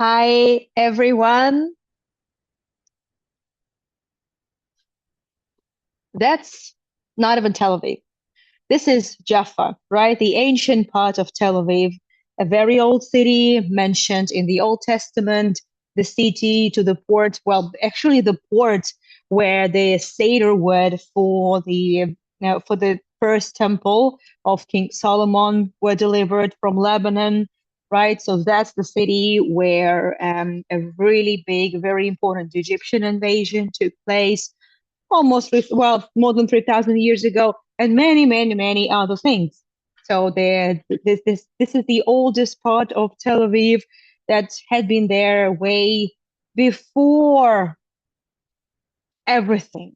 Hi, everyone. That's not even Tel Aviv. This is Jaffa, right? The ancient part of Tel Aviv, a very old city mentioned in the Old Testament, the city to the port. Well, actually, the port where the Seder wood for the first temple of King Solomon were delivered from Lebanon, right? So that's the city where a really big, very important Egyptian invasion took place more than 3,000 years ago, and many, many, many other things. So this is the oldest part of Tel Aviv that had been there way before everything.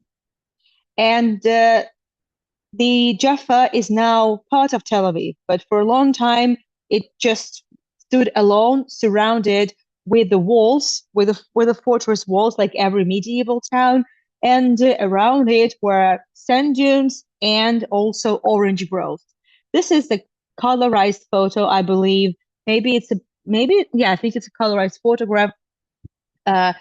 And the Jaffa is now part of Tel Aviv, but for a long time it just stood alone, surrounded with the walls, with the fortress walls, like every medieval town, and around it were sand dunes and also orange groves. This is the colorized photo, I believe. Yeah, I think it's a colorized photograph uh,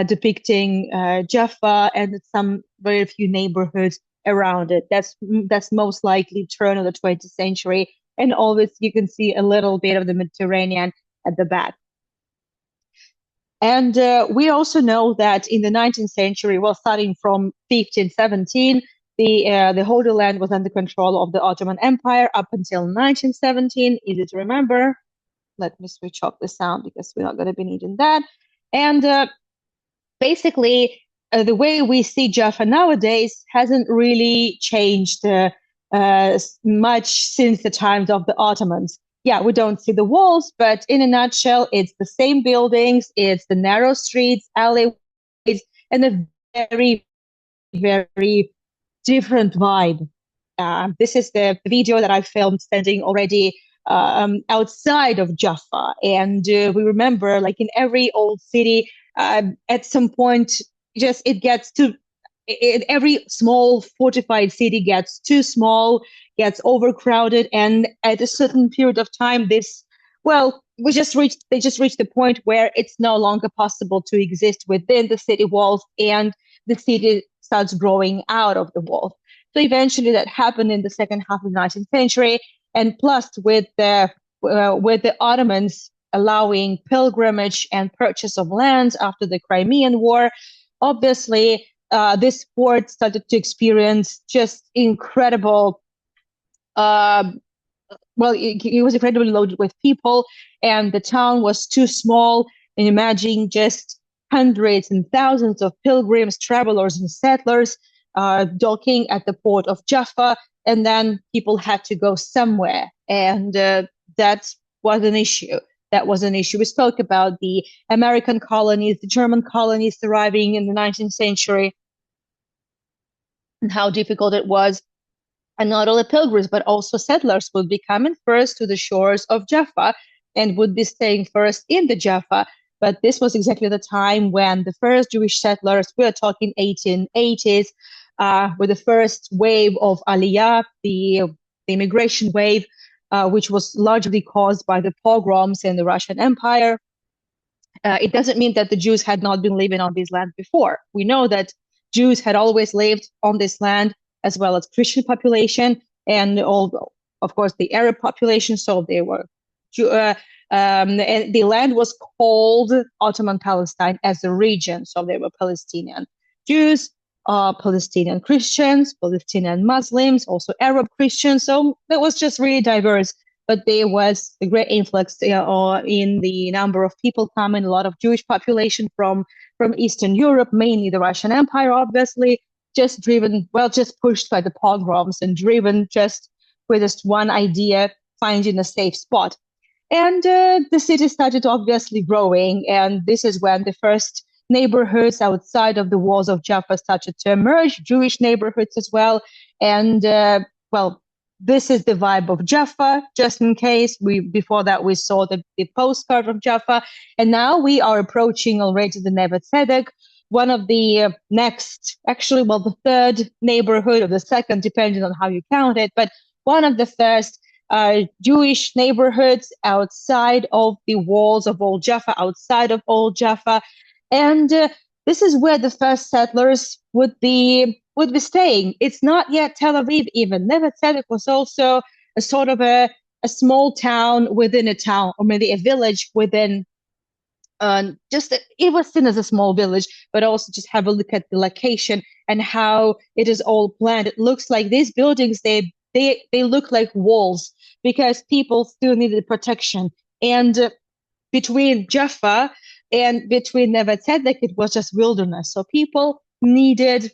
depicting Jaffa and some very few neighborhoods around it. That's most likely turn of the 20th century, and always you can see a little bit of the Mediterranean at the back. And we also know that in the 19th century, well, starting from 1517, the Holy Land was under control of the Ottoman Empire up until 1917. Easy to remember. Let me switch off the sound because we're not going to be needing that. And basically, the way we see Jaffa nowadays hasn't really changed much since the times of the Ottomans. Yeah, we don't see the walls, but in a nutshell, it's the same buildings, it's the narrow streets, alleyways, and a very, very different vibe. This is the video that I filmed standing already outside of Jaffa. And we remember, like in every old city, at some point, just it gets too, every small fortified city gets too small, gets overcrowded. And at a certain period of time, they just reached the point where it's no longer possible to exist within the city walls, and the city starts growing out of the walls. So eventually that happened in the second half of the 19th century. And plus with the Ottomans allowing pilgrimage and purchase of lands after the Crimean War, obviously this port started to experience just incredible uh, it was incredibly loaded with people, and the town was too small. And imagine just hundreds and thousands of pilgrims, travelers, and settlers docking at the port of Jaffa, and then people had to go somewhere, and that was an issue. That was an issue. We spoke about the American colonies, the German colonies arriving in the 19th century, and how difficult it was. And not only pilgrims, but also settlers would be coming first to the shores of Jaffa and would be staying first in the Jaffa. But this was exactly the time when the first Jewish settlers, we are talking 1880s, with the first wave of Aliyah, the immigration wave, which was largely caused by the pogroms in the Russian Empire. It doesn't mean that the Jews had not been living on this land before. We know that Jews had always lived on this land, as well as Christian population, and all, of course, the Arab population. So they were, and the land was called Ottoman Palestine as a region. So they were Palestinian Jews, Palestinian Christians, Palestinian Muslims, also Arab Christians. So it was just really diverse. But there was a great influx in the number of people coming, a lot of Jewish population from Eastern Europe, mainly the Russian Empire, obviously, just driven, well, just pushed by the pogroms and driven just with just one idea, finding a safe spot. And the city started obviously growing, and this is when the first neighborhoods outside of the walls of Jaffa started to emerge, Jewish neighborhoods as well. And well, this is the vibe of Jaffa, just in case. Before that we saw the postcard of Jaffa, and now we are approaching already the Neve Tzedek, one of the next, actually, well, the third neighborhood or the second, depending on how you count it, but one of the first Jewish neighborhoods outside of the walls of Old Jaffa, outside of Old Jaffa, and this is where the first settlers would be staying. It's not yet Tel Aviv even. Neve Tzedek was also a sort of a small town within a town, or maybe a village within just it was seen as a small village, but also just have a look at the location and how it is all planned. It looks like these buildings they look like walls because people still needed protection. And between Jaffa and between Neve Tzedek, it was just wilderness. So people needed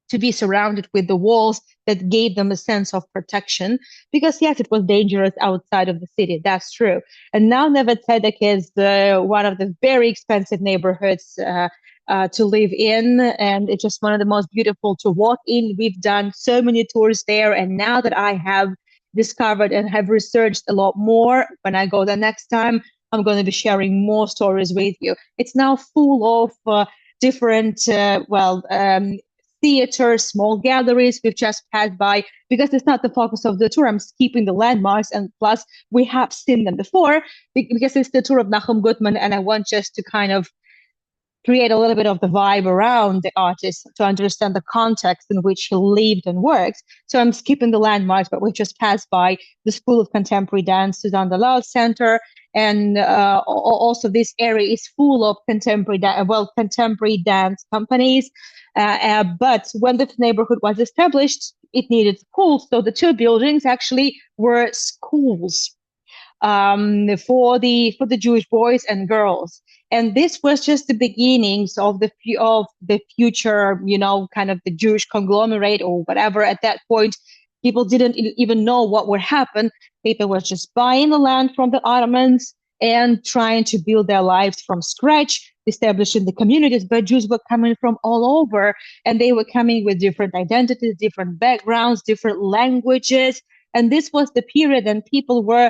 to be surrounded with the walls that gave them a sense of protection. Because yes, it was dangerous outside of the city. That's true. And now Neve Tzedek is one of the very expensive neighborhoods to live in, and it's just one of the most beautiful to walk in. We've done so many tours there, and now that I have discovered and have researched a lot more, when I go the next time, I'm going to be sharing more stories with you. It's now full of different, theater, small galleries. We've just passed by because it's not the focus of the tour. I'm skipping the landmarks, and plus we have seen them before because it's the tour of Nachum Gutman, and I want just to kind of create a little bit of the vibe around the artist to understand the context in which he lived and worked. So I'm skipping the landmarks, but we just passed by the School of Contemporary Dance, Suzanne Dalal Center, and also this area is full of contemporary dance companies. But when the neighborhood was established, it needed schools. So the two buildings actually were schools for the Jewish boys and girls. And this was just the beginnings of the future, kind of the Jewish conglomerate or whatever. At that point, people didn't even know what would happen. People were just buying the land from the Ottomans and trying to build their lives from scratch, establishing the communities. But Jews were coming from all over, and they were coming with different identities, different backgrounds, different languages. And this was the period, and people were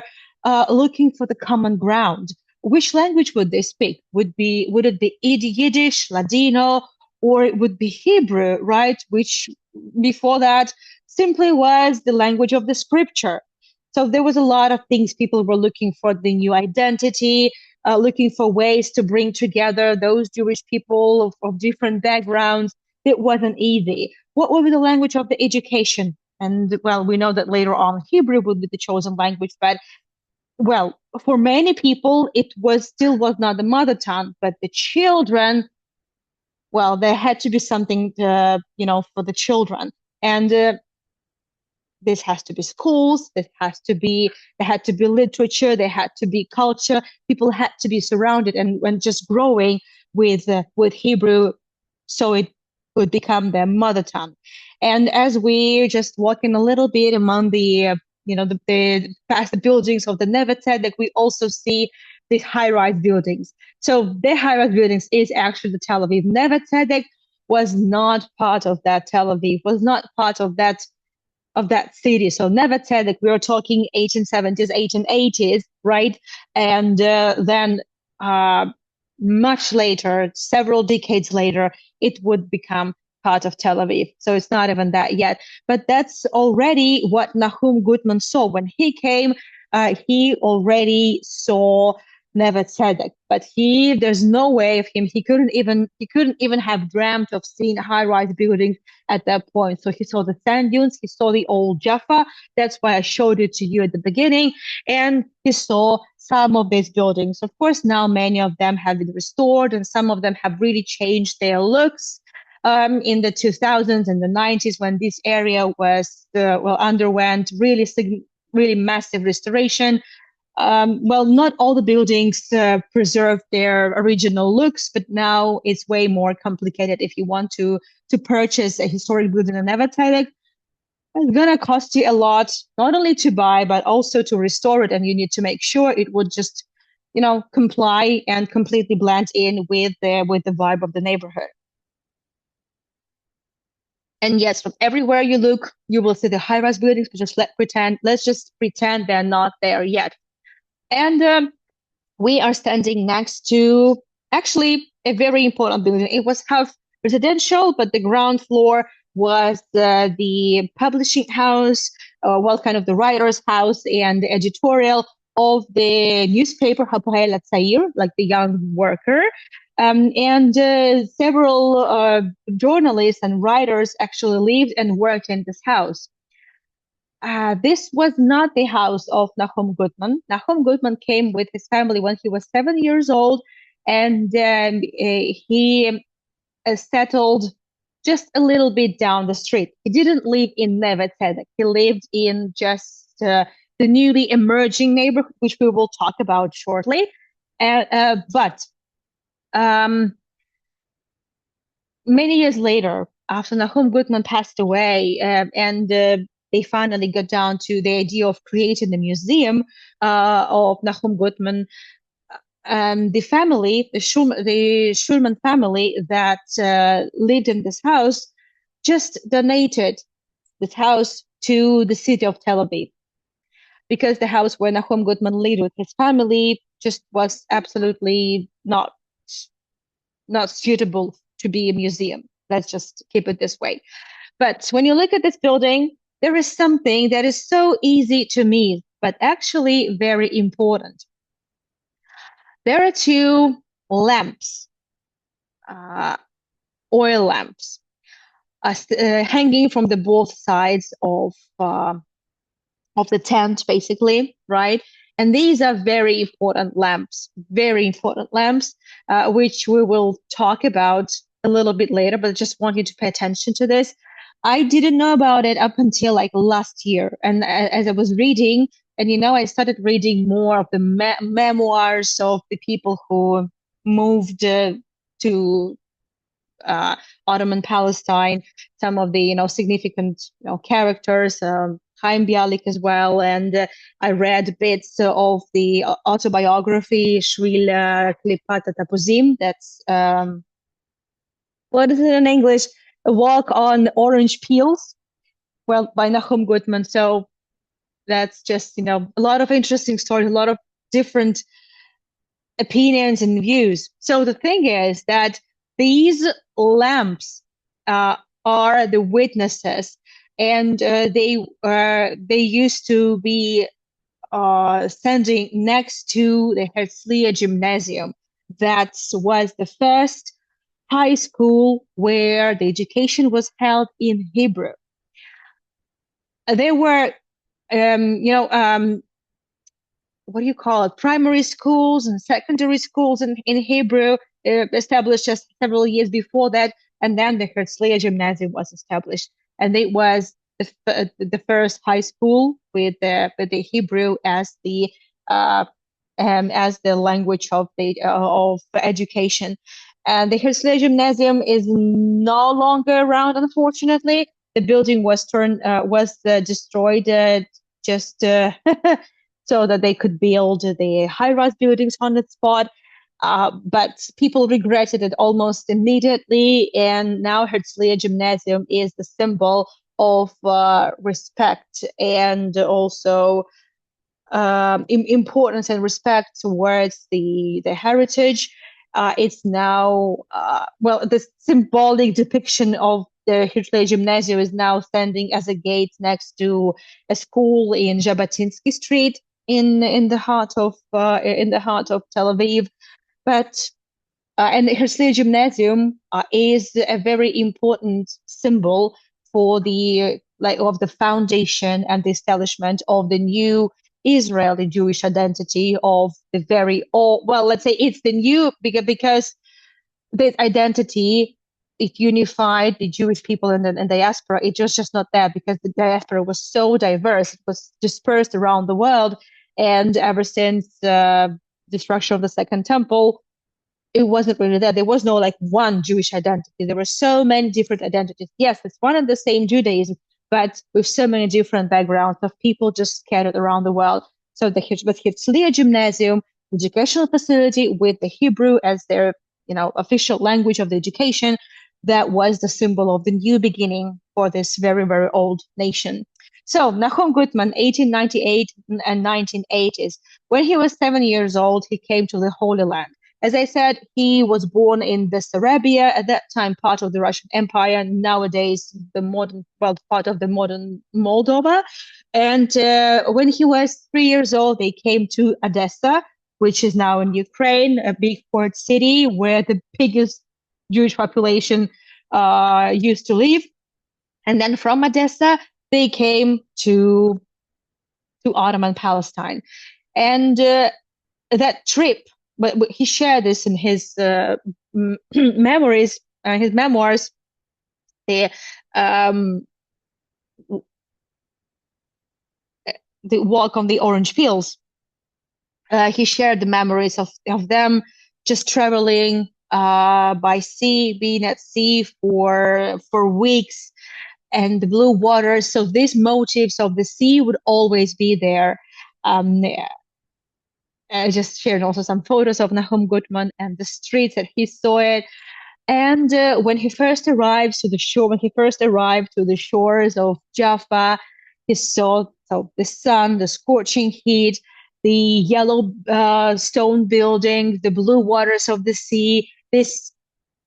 looking for the common ground. Which language would they speak? Would it be Yiddish, Ladino, or it would be Hebrew, right? Which before that simply was the language of the scripture. So there was a lot of things people were looking for the new identity, looking for ways to bring together those Jewish people of different backgrounds. It wasn't easy. What would be the language of the education? And well, we know that later on Hebrew would be the chosen language, but well, for many people, it still was not the mother tongue, but the children, well, there had to be something, for the children. And this has to be schools, there had to be literature, there had to be culture. People had to be surrounded and when just growing with Hebrew, so it would become their mother tongue. And as we're just walking a little bit among the past buildings of the Neve Tzedek, we also see these high-rise buildings. So the high-rise buildings is actually the Tel Aviv. Neve Tzedek was not part of that Tel Aviv, was not part of that city. So Neve Tzedek, we are talking 1870s, 1880s, right? And then much later, several decades later, it would become part of Tel Aviv. So it's not even that yet. But that's already what Nachum Gutman saw. When he came, he already saw Neve Tzedek. But there's no way of him. He couldn't even have dreamt of seeing high-rise buildings at that point. So he saw the sand dunes, he saw the old Jaffa. That's why I showed it to you at the beginning. And he saw some of these buildings. Of course, now many of them have been restored and some of them have really changed their looks. In the 2000s and the 90s, when this area underwent really massive restoration. Not all the buildings preserve their original looks, but now it's way more complicated. If you want to purchase a historic building in Neve Tzedek, it's gonna cost you a lot, not only to buy but also to restore it, and you need to make sure it would just, comply and completely blend in with the vibe of the neighborhood. And yes, from everywhere you look, you will see the high-rise buildings, but let's just pretend they're not there yet. And we are standing next to actually a very important building. It was half residential, but the ground floor was the publishing house, kind of the writer's house and the editorial of the newspaper Hapoel Hatzair, like the young worker. And several journalists and writers actually lived and worked in this house. This was not the house of Nachum Gutman. Nachum Gutman came with his family when he was 7 years old, and he settled just a little bit down the street. He didn't live in Neve Tzedek. He lived in just the newly emerging neighborhood, which we will talk about shortly. But many years later, after Nachum Gutman passed away, and they finally got down to the idea of creating the museum of Nachum Gutman, the family, the Schulman family that lived in this house, just donated this house to the city of Tel Aviv, because the house where Nachum Gutman lived with his family just was absolutely not suitable to be a museum. Let's just keep it this way. But when you look at this building, there is something that is so easy to miss, but actually very important. There are two lamps, oil lamps, hanging from the both sides of the tent, basically, right? And these are very important lamps, which we will talk about a little bit later, but I just want you to pay attention to this. I didn't know about it up until like last year. And as I was reading, and I started reading more of the memoirs of the people who moved to Ottoman Palestine, some of the significant characters, Chaim Bialik as well, and I read bits of the autobiography Shvil Klipat Tapuzim. That's what is it in English? A Walk on Orange Peels, well, by Nachum Gutman. So that's just a lot of interesting stories, a lot of different opinions and views. So the thing is that these lamps are the witnesses, and they used to be standing next to the Herzliya Gymnasium. That was the first high school where the education was held in Hebrew. There were, what do you call it? Primary schools and secondary schools in Hebrew established just several years before that, and then the Herzliya Gymnasium was established, and it was the first high school with the Hebrew as the language of education. And the Herzliya Gymnasium is no longer around, unfortunately. The building was destroyed just so that they could build the high-rise buildings on the spot. But people regretted it almost immediately, and now Herzliya Gymnasium is the symbol of respect and also importance and respect towards the heritage. It's now, the symbolic depiction of the Herzliya Gymnasium is now standing as a gate next to a school in Jabotinsky Street in the heart of Tel Aviv. But and the Herzliya Gymnasium is a very important symbol for of the foundation and the establishment of the new Israeli Jewish identity of the very old. Well, let's say it's the new because this identity, it unified the Jewish people in the diaspora. It was just not there because the diaspora was so diverse. It was dispersed around the world, and ever since the destruction of the Second Temple, it wasn't really there. There was no one Jewish identity. There were so many different identities. Yes, it's one and the same Judaism, but with so many different backgrounds of people just scattered around the world. So the Herzliya Gymnasium, educational facility with the Hebrew as their official language of the education, that was the symbol of the new beginning for this very, very old nation. So Nachum Gutman, 1898 and 1980s, when he was 7 years old, he came to the Holy Land. As I said, he was born in Bessarabia, at that time part of the Russian Empire, nowadays the modern, well, part of the modern Moldova. And when he was 3 years old, they came to Odessa, which is now in Ukraine, a big port city where the biggest Jewish population used to live. And then from Odessa, they came to Ottoman Palestine. And that trip, but he shared this in his memories, his memoirs. The um, the walk on the orange fields. He shared the memories of them just traveling by sea, being at sea for weeks, and the blue water. So these motifs of the sea would always be there. I just shared also some photos of Nachum Gutman and the streets that he saw it. And when he first arrived to the shore, when he first arrived to the shores of Jaffa, he saw the sun, the scorching heat, the yellow stone buildings, the blue waters of the sea, this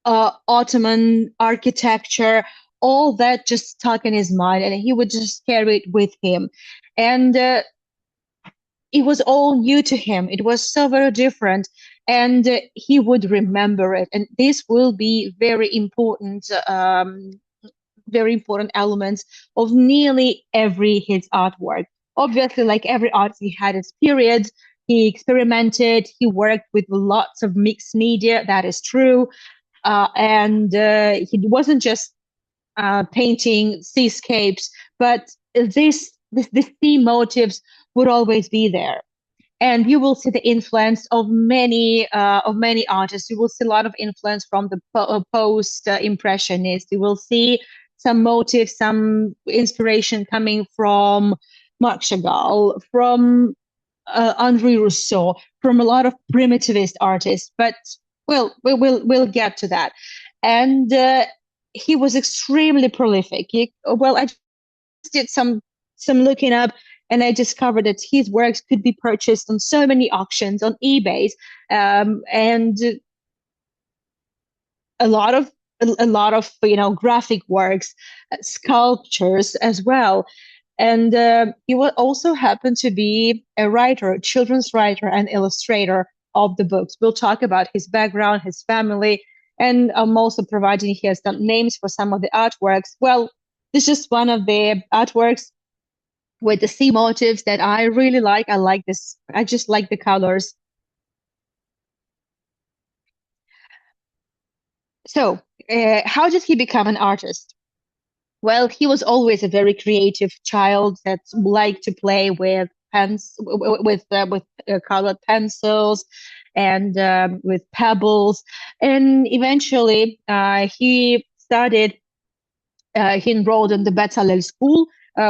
Ottoman architecture, all that just stuck in his mind, and he would just carry it with him. And it was all new to him. It was so very different, and he would remember it. And this will be very important elements of nearly every his artwork. Obviously, like every artist, he had his period. He experimented. He worked with lots of mixed media. That is true, and he wasn't just painting seascapes, but this sea motives would always be there. And you will see the influence of many artists. You will see a lot of influence from the post impressionists. You will see some motifs, some inspiration coming from Marc Chagall, from Henri Rousseau, from a lot of primitivist artists. But we'll get to that. And he was extremely prolific. I did some looking up, and I discovered that his works could be purchased on so many auctions on eBay, and a lot of graphic works, sculptures as well. And he will also happen to be a writer, a children's writer and illustrator of the books. We'll talk about his background, his family, and I'm also providing here some names for some of the artworks. Well, this is just one of the artworks with the sea motifs that I really like. I like this. I just like the colors. So, how did he become an artist? Well, he was always a very creative child that liked to play with pens, with colored pencils, and with pebbles. And eventually, he enrolled in the Bezalel School,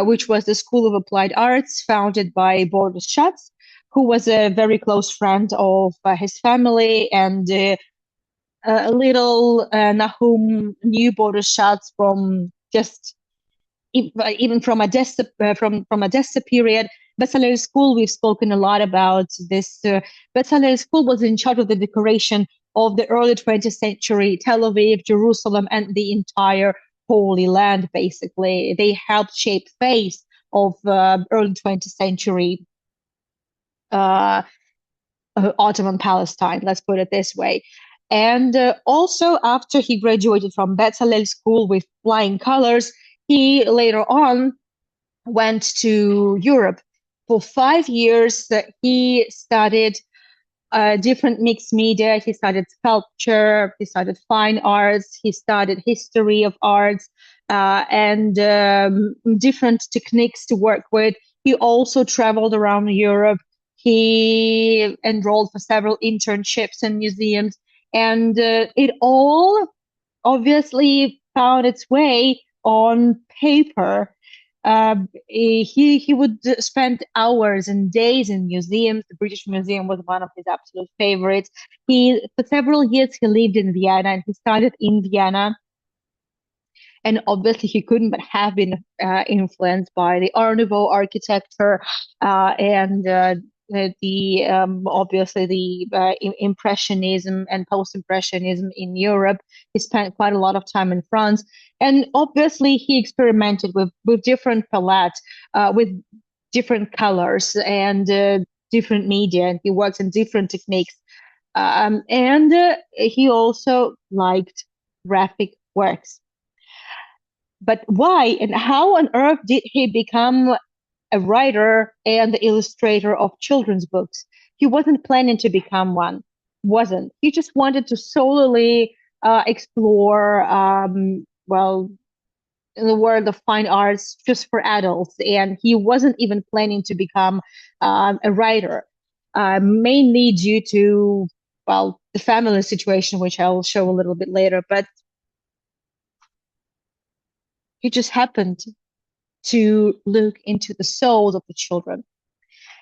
which was the School of Applied Arts founded by Boris Schatz, who was a very close friend of his family. And a little Nahum knew Boris Schatz from just even from Odessa, from Odessa period. Bezalel School, we've spoken a lot about this. Bezalel School was in charge of the decoration of the early 20th century Tel Aviv, Jerusalem, and the entire Holy Land. Basically, they helped shape face of early 20th century uh, Ottoman Palestine. Let's put it this way. And also, after he graduated from Bezalel School with flying colors, he later on went to Europe for 5 years. He studied different mixed media. He studied sculpture, he studied fine arts, he studied history of arts, and different techniques to work with. He also traveled around Europe. He enrolled for several internships in museums, and it all obviously found its way on paper. He would spend hours and days in museums. The British Museum was one of his absolute favorites. For several years he lived in Vienna, and he started in Vienna. And obviously he couldn't but have been influenced by the Art Nouveau architecture and obviously the Impressionism and Post-Impressionism in Europe. He spent quite a lot of time in France, and obviously he experimented with different palettes, with different colors and different media, and he works in different techniques. And he also liked graphic works. But why and how on earth did he become a writer and the illustrator of children's books? He wasn't planning to become one, wasn't. He just wanted to solely explore, well, in the world of fine arts just for adults, and he wasn't even planning to become a writer, mainly due to, well, the family situation, which I'll show a little bit later. But he just happened to look into the souls of the children.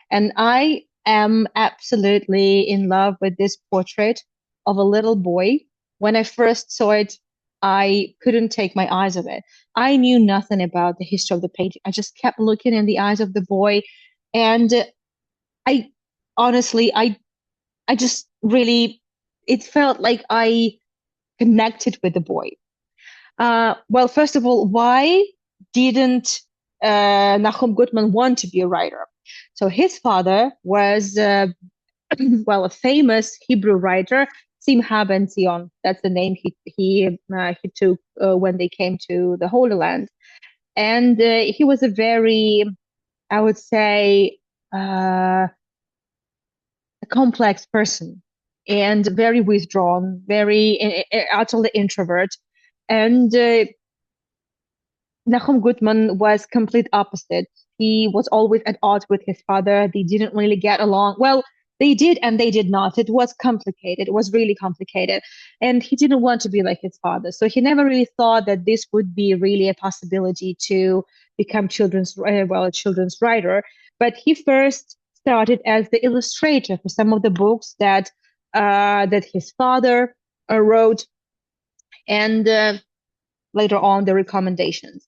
And I am absolutely in love with this portrait of a little boy. When I first saw it, I couldn't take my eyes off it. I knew nothing about the history of the painting. I just kept looking in the eyes of the boy. And I honestly, I just really, it felt like I connected with the boy. Well, first of all, why didn't Nachum Gutman want to be a writer? So his father was, well, a famous Hebrew writer, Simcha ben Zion. That's the name he took when they came to the Holy Land, and he was a very, I would say, a complex person, and very withdrawn, very utterly introvert, and Nachum Gutman was complete opposite. He was always at odds with his father. They didn't really get along. Well, they did and they did not. It was complicated. It was really complicated. And he didn't want to be like his father. So he never really thought that this would be really a possibility to become a children's writer. But he first started as the illustrator for some of the books that his father wrote, and later on the recommendations.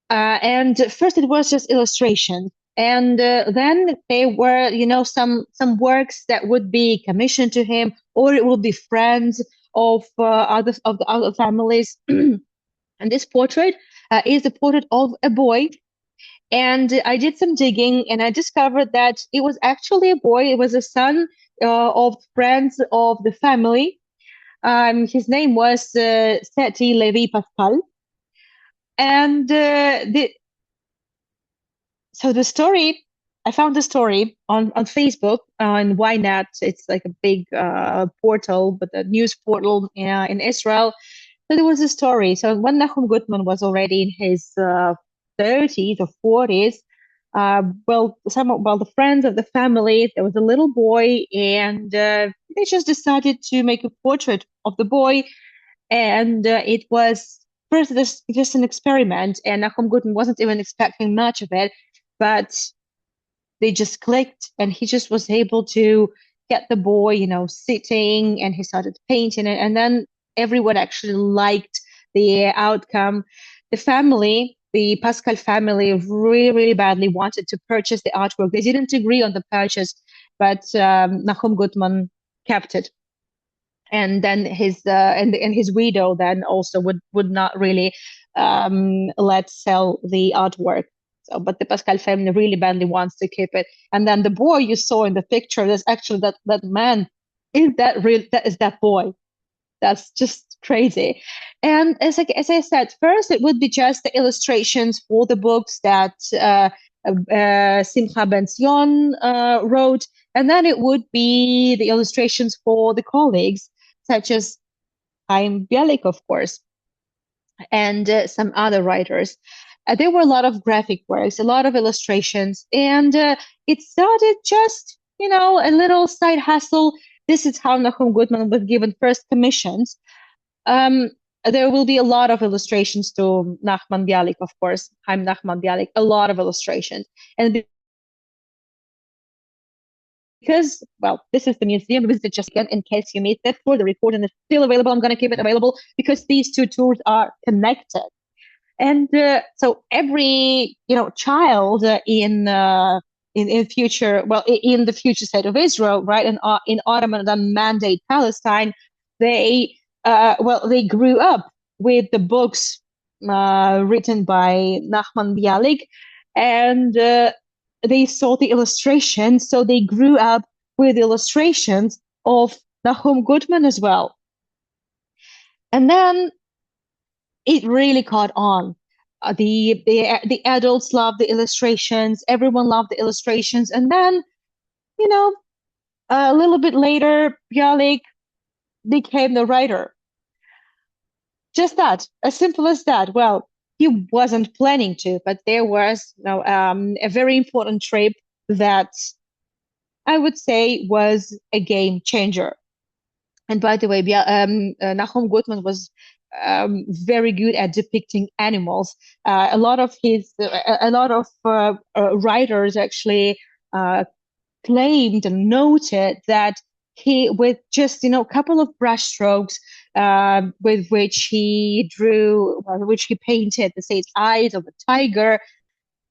And first it was just illustrations, and then there were, some works that would be commissioned to him, or it will be friends of the other families. And this portrait is the portrait of a boy. And I did some digging, and I discovered that it was actually a boy. It was a son of friends of the family. His name was Seti Levi Pascal. And so the story, I found the story on Facebook, on Ynet. It's like a big portal, but a news portal in Israel. So there was a story. So when Nachum Gutman was already in his 30s or 40s, the friends of the family, there was a little boy, and they just decided to make a portrait of the boy. And it was first just an experiment, and Nachum Gutman wasn't even expecting much of it, but they just clicked, and he just was able to get the boy, sitting, and he started painting it, and then everyone actually liked the outcome. The family, the Pascal family, really, really badly wanted to purchase the artwork. They didn't agree on the purchase, but Nachum Gutman kept it. And then his widow then also would not really let sell the artwork. So, but the Pascal family really badly wants to keep it. And then the boy you saw in the picture, there's actually that man. Is that real? That is that boy. That's just crazy. And as I said, first it would be just the illustrations for the books that Simcha ben Zion wrote, and then it would be the illustrations for the colleagues, such as Chaim Bialik, of course, and some other writers. There were a lot of graphic works, a lot of illustrations, and it started just, a little side hustle. This is how Nachum Gutman was given first commissions. There will be a lot of illustrations to Nachman Bialik, of course, Chaim Nachman Bialik, a lot of illustrations. And because, well, this is the museum, visit just again in case you missed it for the report, and it's still available. I'm going to keep it available because these two tours are connected. And so every, child in in future, well, in the future state of Israel, right, in Ottoman Mandate Palestine, they they grew up with the books written by Nachman Bialik, and they saw the illustrations, so they grew up with illustrations of Nachum Gutman as well. And then it really caught on. The adults loved the illustrations. Everyone loved the illustrations. And then, you know, a little bit later, Bialik became the writer. Just that, as simple as that. Well, he wasn't planning to, but there was, a very important trip that I would say was a game changer. And by the way, Nachum Gutman was very good at depicting animals. A lot of writers actually claimed and noted that he, with just a couple of brushstrokes, with which he drew, which he painted, the say, eyes of a tiger,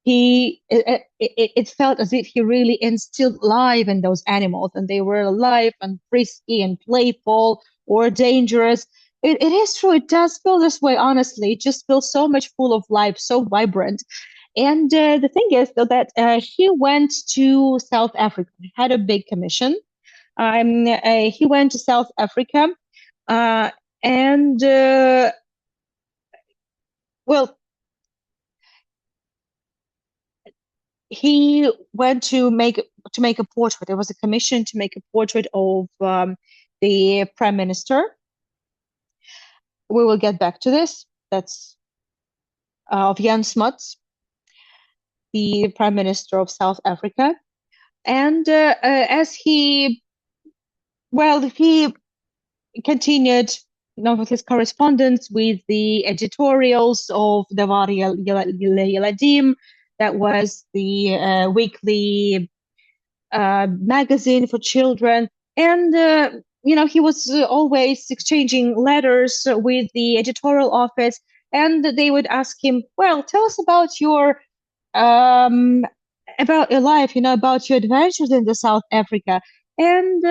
it felt as if he really instilled life in those animals, and they were alive and frisky and playful or dangerous. It is true. It does feel this way, honestly. It just feels so much full of life, so vibrant. And the thing is, though, that he went to South Africa. He had a big commission. He went to South Africa, and well, he went to make a portrait. It was a commission to make a portrait of the prime minister. We will get back to this. That's of Jan Smuts, the prime minister of South Africa. And as he continued with his correspondence with the editorials of Davar Yeladim, that was the weekly magazine for children. And, he was always exchanging letters with the editorial office, and they would ask him, well, tell us about your life, about your adventures in the South Africa. And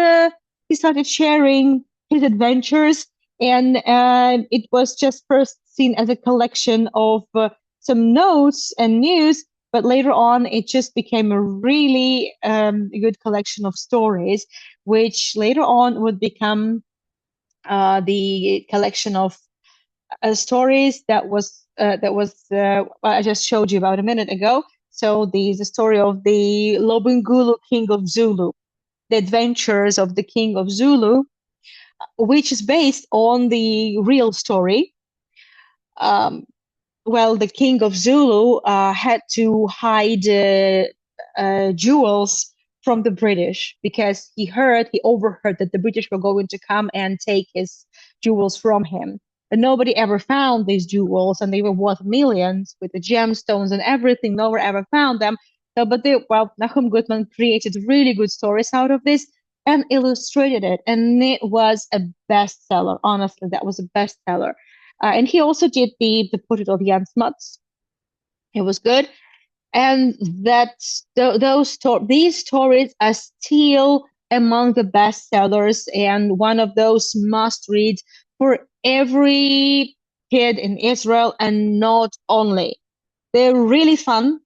he started sharing his adventures, and it was just first seen as a collection of some notes and news, but later on it just became a really good collection of stories, which later on would become the collection of stories that was I just showed you about a minute ago. So the story of the Lobengulu, king of Zulu, the adventures of the king of Zulu, which is based on the real story. The king of Zulu had to hide jewels from the British because he overheard that the British were going to come and take his jewels from him. And nobody ever found these jewels, and they were worth millions with the gemstones and everything. No one ever found them. So, Nachum Gutman created really good stories out of this and illustrated it, and it was a bestseller. Honestly, that was a bestseller. And he also did the portrait of Jan Smuts. It was good, and these stories are still among the bestsellers and one of those must-reads for every kid in Israel, and not only. They're really fun,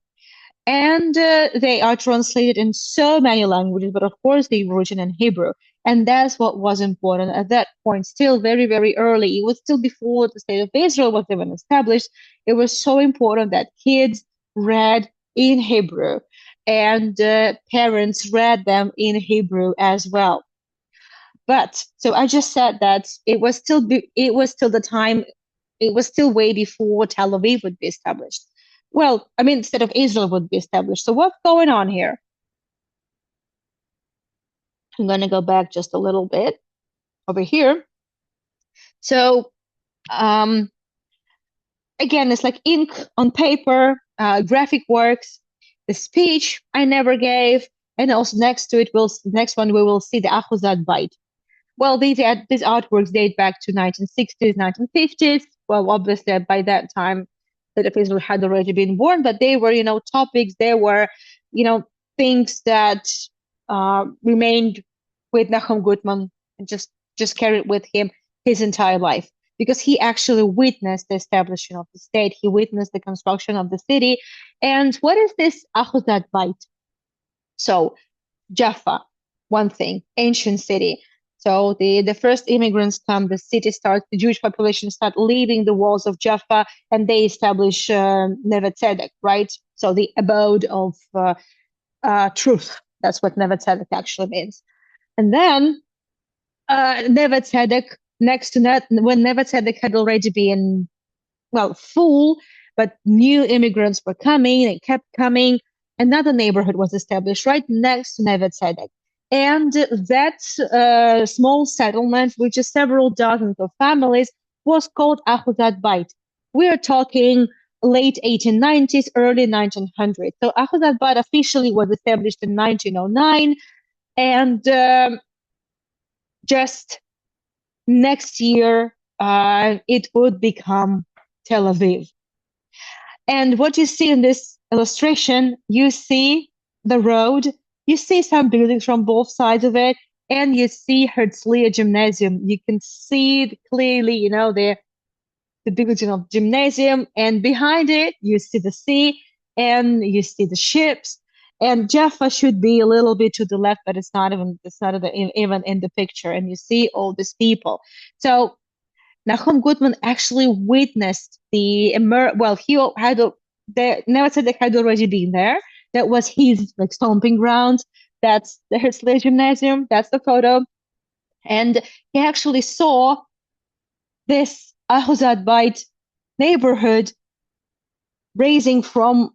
and they are translated in so many languages, but of course they were written in Hebrew. And that's what was important at that point, still very, very early. It was still before the state of Israel was even established. It was so important that kids read in Hebrew, and parents read them in Hebrew as well. But so I just said that it was still the time, it was still way before Tel Aviv would be established. Well, I mean, the state of Israel would be established. So what's going on here? I'm going to go back just a little bit over here. So again, it's like ink on paper, graphic works, the speech I never gave, and also next to it, next one we will see the Achuzat bite. Well, these artworks date back to 1960s, 1950s. Well, obviously by that time, the Israel had already been born, but they were, topics. They were, things that remained with Nachum Gutman and just carried with him his entire life. Because he actually witnessed the establishment of the state, he witnessed the construction of the city. And what is this Ahuzat Bait? So Jaffa, one thing, ancient city. So the first immigrants come, the city starts, the Jewish population start leaving the walls of Jaffa, and they establish Neve Tzedek, right? So the abode of truth. That's what Neve Tzedek actually means. And then Neve Tzedek, next to that, when Neve Tzedek had already been, well, full, but new immigrants were coming, they kept coming. Another neighborhood was established right next to Neve Tzedek. And that small settlement, which is several dozens of families, was called Ahuzat Bait. We are talking late 1890s, early 1900s. So Ahuzat Bait officially was established in 1909, and just next year, it would become Tel Aviv. And what you see in this illustration, you see the road, you see some buildings from both sides of it, and you see Herzliya Gymnasium. You can see it clearly, the building of gymnasium, and behind it, you see the sea, and you see the ships. And Jaffa should be a little bit to the left, but it's not even in the picture. And you see all these people. So Nachum Gutman actually witnessed he had Neve Tzedek had already been there. That was his like stomping ground. That's the Herzliya Gymnasium. That's the photo. And he actually saw this Ahuzat Bait neighborhood raising from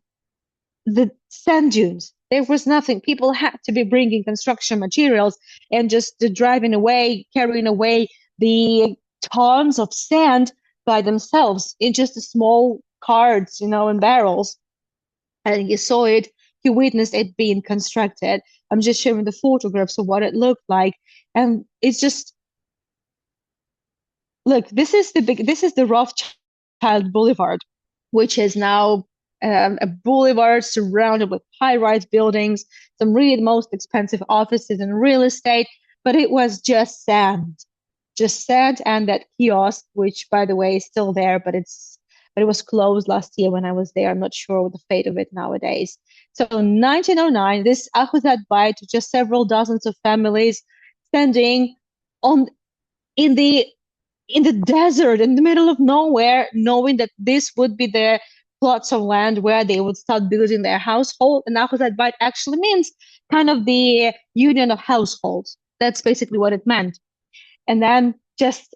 the sand dunes. There was nothing. People had to be bringing construction materials and just driving away, carrying away the tons of sand by themselves in just small carts, and barrels. And you saw it, you witnessed it being constructed. I'm just showing the photographs of what it looked like. And it's just, look, this is the Rothschild Boulevard, which is now a boulevard surrounded with high-rise buildings, some really most expensive offices and real estate, but it was just sand and that kiosk, which by the way is still there, but it was closed last year when I was there. I'm not sure what the fate of it nowadays. So 1909, this Ahuzat Bait, just several dozens of families standing on in the desert, in the middle of nowhere, knowing that this would be the plots of land where they would start building their household. And Ahuzat Bait actually means kind of the union of households. That's basically what it meant. And then just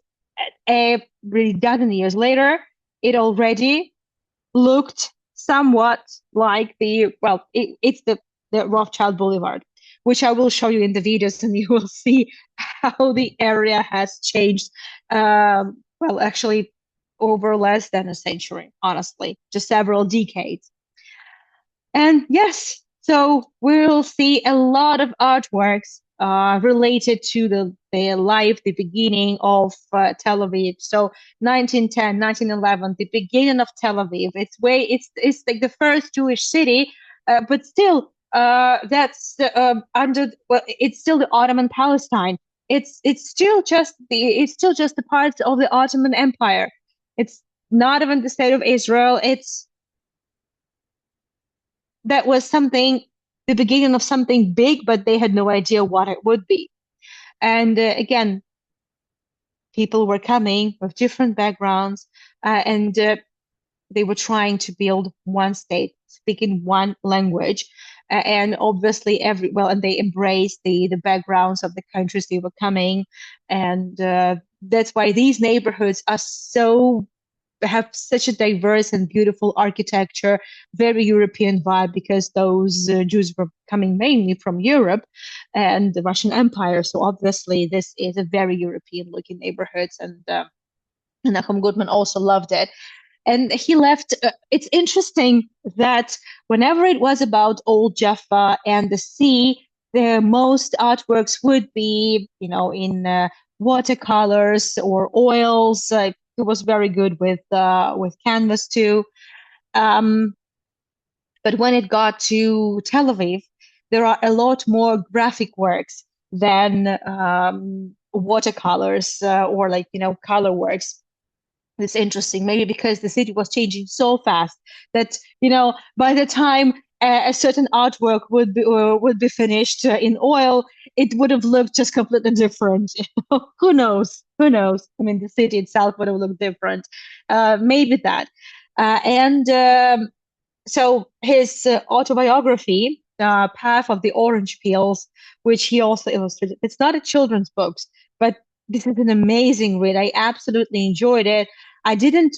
a really dozen years later, it already looked somewhat like it's the Rothschild Boulevard, which I will show you in the videos, and you will see how the area has changed. Actually, over less than a century, honestly, just several decades. And yes, so we'll see a lot of artworks related to the life, the beginning of Tel Aviv. So 1910, 1911, the beginning of Tel Aviv. It's like the first Jewish city, but still that's it's still the Ottoman Palestine. It's still just the part of the Ottoman Empire. It's not even the state of Israel. That was the beginning of something big, but they had no idea what it would be. And again, people were coming with different backgrounds, and they were trying to build one state, speaking one language. And obviously and they embraced the backgrounds of the countries they were coming. And that's why these neighborhoods have such a diverse and beautiful architecture, very European vibe, because those Jews were coming mainly from Europe and the Russian Empire. So obviously this is a very European looking neighborhoods, and Nachum Gutman also loved it. And he left. It's interesting that whenever it was about old Jaffa and the sea, the most artworks would be, in watercolors or oils. He was very good with canvas too. But when it got to Tel Aviv, there are a lot more graphic works than watercolors or like, color works. It's interesting, maybe because the city was changing so fast that, by the time a certain artwork would be finished in oil, it would have looked just completely different. Who knows? Who knows? I mean, the city itself would have looked different. Maybe that. And So his autobiography, Path of the Orange Peels, which he also illustrated. It's not a children's book, but this is an amazing read. I absolutely enjoyed it. I didn't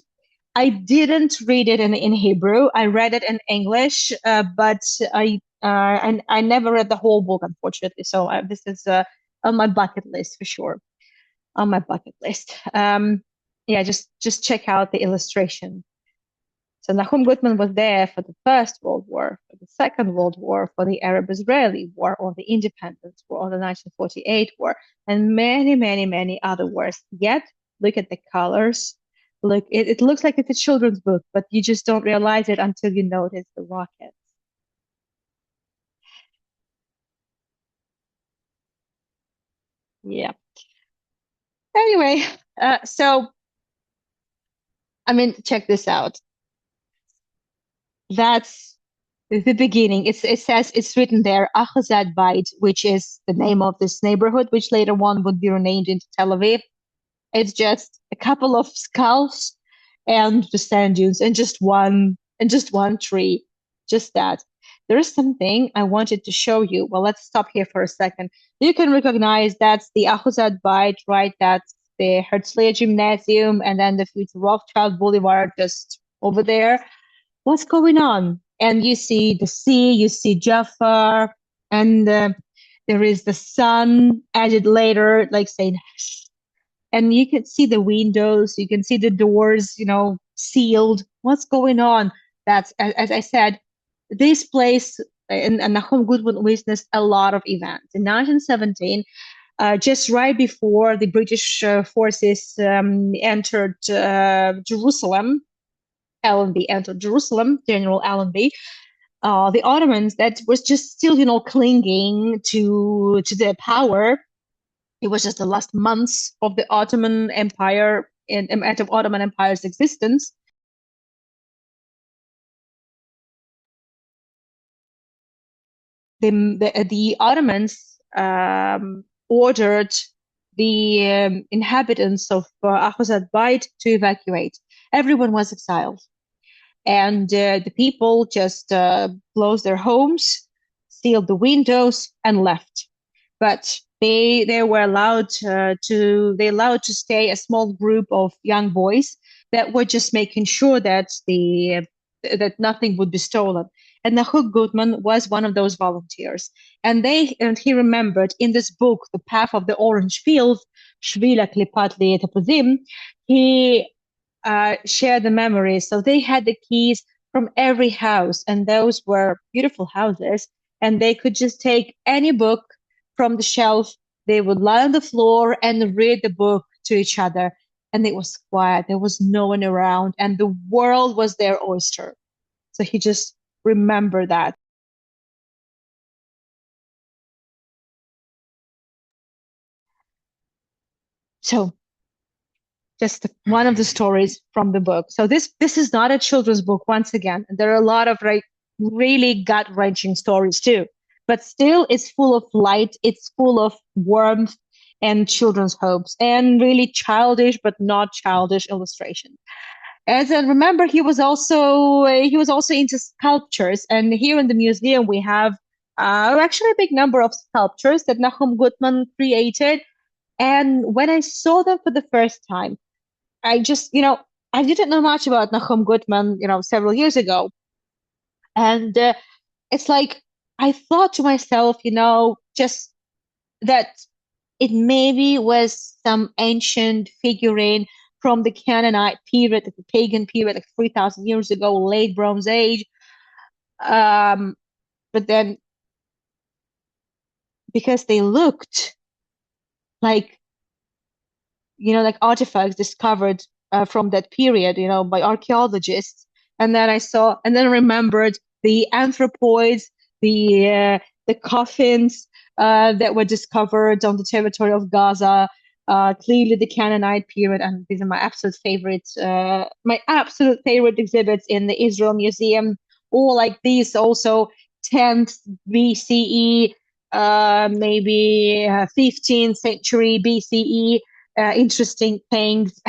I didn't read it in Hebrew. I read it in English, but I never read the whole book, unfortunately. So this is on my bucket list for sure. On my bucket list. Yeah, just check out the illustration. So Nachum Gutman was there for the First World War, for the Second World War, for the Arab-Israeli War, or the Independence War, or the 1948 War, and many, many, many other wars. Yet, look at the colors. Look, it looks like it's a children's book, but you just don't realize it until you notice the rockets. Yeah. Anyway, so I mean, check this out. That's the beginning. It says it's written there, Achazad Bait, which is the name of this neighborhood, which later on would be renamed into Tel Aviv. It's just a couple of skulls and the sand dunes and just one tree. Just that. There is something I wanted to show you. Well, let's stop here for a second. You can recognize that's the Ahuzat Bait, right? That's the Herzliya Gymnasium and then the future Rothschild Boulevard just over there. What's going on? And you see the sea, you see Jaffa, and there is the sun added later, like saying, and you can see the windows, you can see the doors, sealed. What's going on? That's, as I said, this place, and Nachum Gutman witnessed a lot of events. In 1917, just right before the British forces entered Jerusalem, Allenby entered Jerusalem, General Allenby, the Ottomans that was just still, clinging to their power. It was just the last months of the Ottoman Empire and of Ottoman Empire's existence. The Ottomans ordered the inhabitants of Ahuzat Bait to evacuate. Everyone was exiled, and the people just closed their homes, sealed the windows, and left. But they were allowed to stay a small group of young boys that were just making sure that nothing would be stolen. And Nachum Gutman was one of those volunteers. And he remembered in this book, The Path of the Orange Fields, Shvila Klipat Tapuzim, he shared the memories. So they had the keys from every house, and those were beautiful houses. And they could just take any book from the shelf. They would lie on the floor and read the book to each other. And it was quiet. There was no one around, and the world was their oyster. So he just remembered that. So just one of the stories from the book. So this is not a children's book once again. And there are a lot of really gut-wrenching stories too. But still it's full of light, it's full of warmth and children's hopes and really childish but not childish illustration. As I remember, he was also into sculptures, and here in the museum we have actually a big number of sculptures that Nachum Gutman created. And when I saw them for the first time, I just, I didn't know much about Nachum Gutman, several years ago. And it's like, I thought to myself, just that it maybe was some ancient figurine from the Canaanite period, the pagan period, like 3,000 years ago, late Bronze Age. Um, but then because they looked like like artifacts discovered from that period, by archaeologists. And then remembered the anthropoids, the the coffins that were discovered on the territory of Gaza. Clearly the Canaanite period, and these are my absolute favorite exhibits in the Israel Museum. Or like these also 10th BCE, maybe 15th century BCE. Interesting things,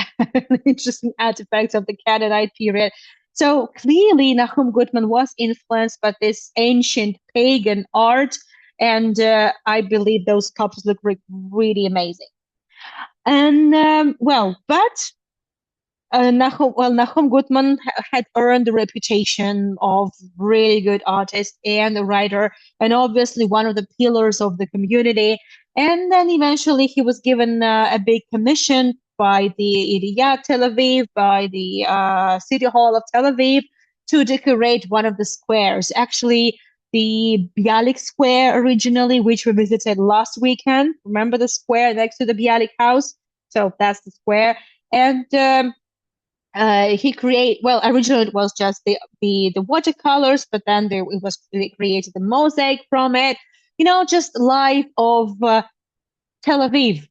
interesting artifacts of the Canaanite period. So clearly, Nachum Gutman was influenced by this ancient pagan art, and I believe those cups look really amazing. And Nachum Gutman had earned the reputation of really good artist and a writer, and obviously one of the pillars of the community. And then eventually he was given a big commission by the Iriyat Tel Aviv, by the City Hall of Tel Aviv, to decorate one of the squares. Actually, the Bialik Square originally, which we visited last weekend. Remember the square next to the Bialik House? So that's the square. And originally it was just the watercolors, but then they created the mosaic from it. Just life of Tel Aviv.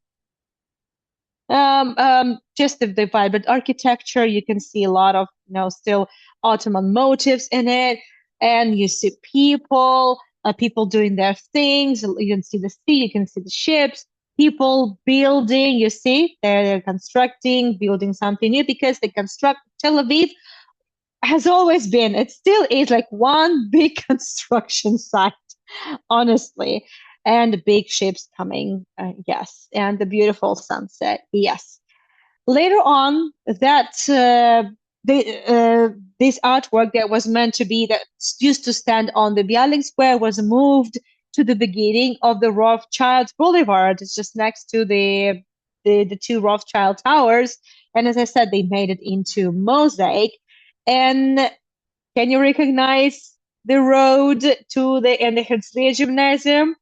Just the vibrant architecture. You can see a lot of still Ottoman motifs in it, and you see people doing their things. You can see the sea, you can see the ships, people building. You see they're constructing, building something new, because Tel Aviv has always been, it still is like one big construction site, honestly. And the big ships coming, yes, and the beautiful sunset, yes. Later on, this artwork that was meant to be, that used to stand on the Bialik Square, was moved to the beginning of the Rothschild Boulevard. It's just next to the two Rothschild towers. And as I said, they made it into mosaic. And can you recognize the road to the Herzliya Gymnasium?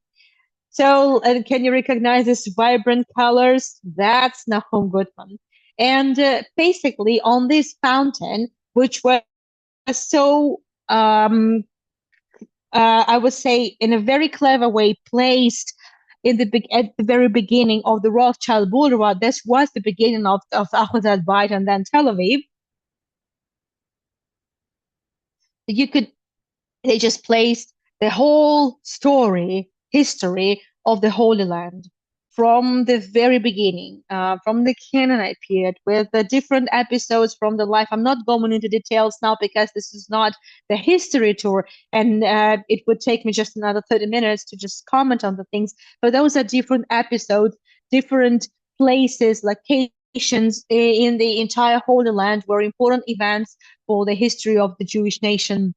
So, and can you recognize these vibrant colors? That's Nachum Gutman. And basically, on this fountain, which was so, I would say, in a very clever way, placed at the very beginning of the Rothschild Boulevard. This was the beginning of Ahuzat Beit and then Tel Aviv. They just placed the whole history of the Holy Land from the very beginning, from the Canaanite period, with the different episodes from the life. I'm not going into details now because this is not the history tour, and it would take me just another 30 minutes to just comment on the things. But those are different episodes, different places, locations in the entire Holy Land where important events for the history of the Jewish nation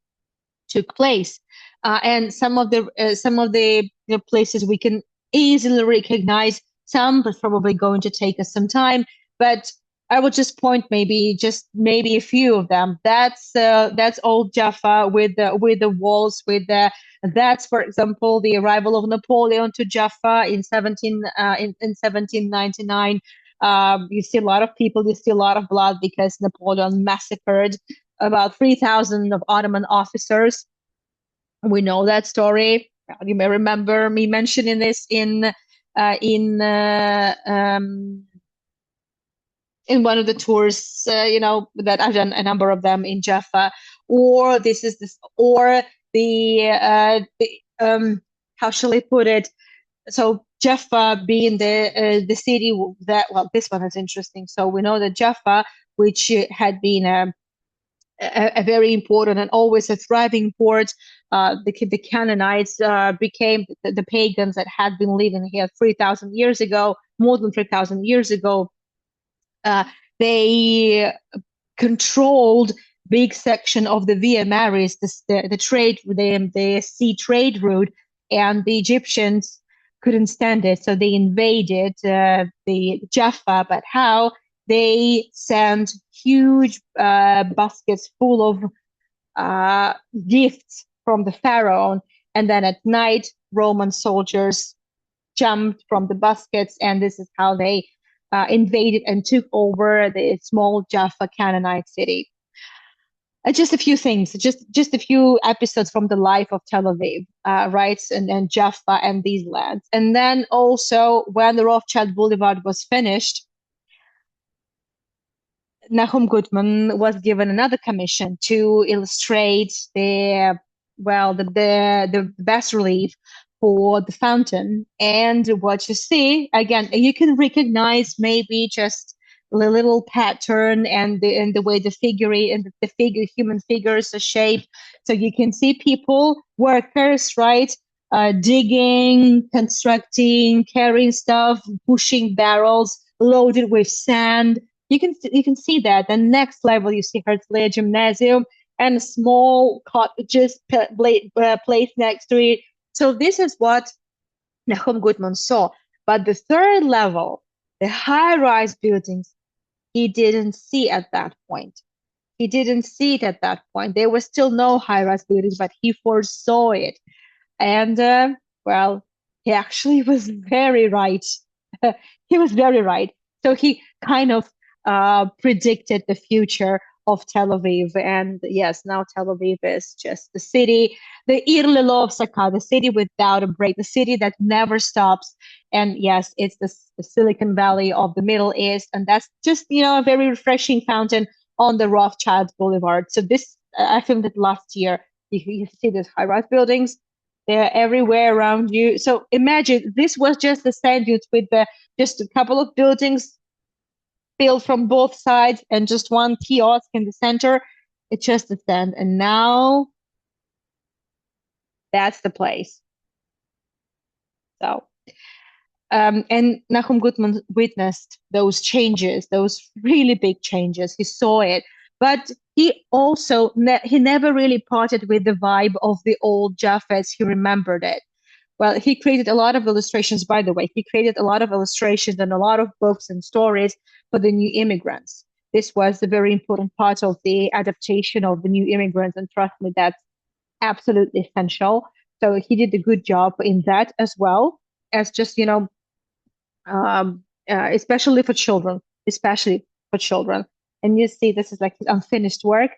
took place. And some of the places we can easily recognize. Some, but probably going to take us some time. But I will just point maybe a few of them. That's old Jaffa with the walls, that's, for example, the arrival of Napoleon to Jaffa in 1799. You see a lot of people, you see a lot of blood because Napoleon massacred about 3,000 of Ottoman officers. We know that story. You may remember me mentioning this in one of the tours, that I've done a number of them in Jaffa. Or how shall I put it? So Jaffa being the city this one is interesting. So we know that Jaffa, which had been a very important and always a thriving port. The Canaanites became the pagans that had been living here 3,000 years ago, more than 3,000 years ago. They controlled big section of the Via Maris, the sea trade route, and the Egyptians couldn't stand it, so they invaded the Jaffa. But how? They sent huge baskets full of gifts from the pharaoh, and then at night Roman soldiers jumped from the baskets, and this is how they invaded and took over the small Jaffa Canaanite city. Just a few things, just a few episodes from the life of Tel Aviv, right, and Jaffa and these lands, and then also when the Rothschild Boulevard was finished, Nachum Gutman was given another commission to illustrate the bas relief for the fountain. And what you see, again, you can recognize maybe just the little pattern and the way the figure and the figure, human figures are shaped. So you can see people, workers, right? Digging, constructing, carrying stuff, pushing barrels loaded with sand. You can see that. The next level, you see Herzliya Gymnasium and small cottages placed next to it. So this is what Nahum Gutman saw. But the third level, the high-rise buildings, he didn't see at that point. He didn't see it at that point. There were still no high-rise buildings, but he foresaw it. And well, he actually was very right. He was very right. So he kind of predicted the future of Tel Aviv. And yes, now Tel Aviv is just the city, the Ir Lelov Saka, the city without a break, the city that never stops. And yes, it's the Silicon Valley of the Middle East. And that's just, a very refreshing fountain on the Rothschild Boulevard. So this, I filmed it last year. You see these high-rise buildings. They're everywhere around you. So imagine this was just the sand dunes with just a couple of buildings built from both sides and just one kiosk in the center. It's just the sand. And now that's the place. So, and Nachum Gutman witnessed those changes, those really big changes. He saw it, but he also he never really parted with the vibe of the old Jaffa as he remembered it. Well, he created a lot of illustrations, by the way. He created a lot of illustrations and a lot of books and stories for the new immigrants. This was a very important part of the adaptation of the new immigrants, and trust me, that's absolutely essential. So he did a good job in that as well as just, especially for children, especially for children. And you see, this is like his unfinished work,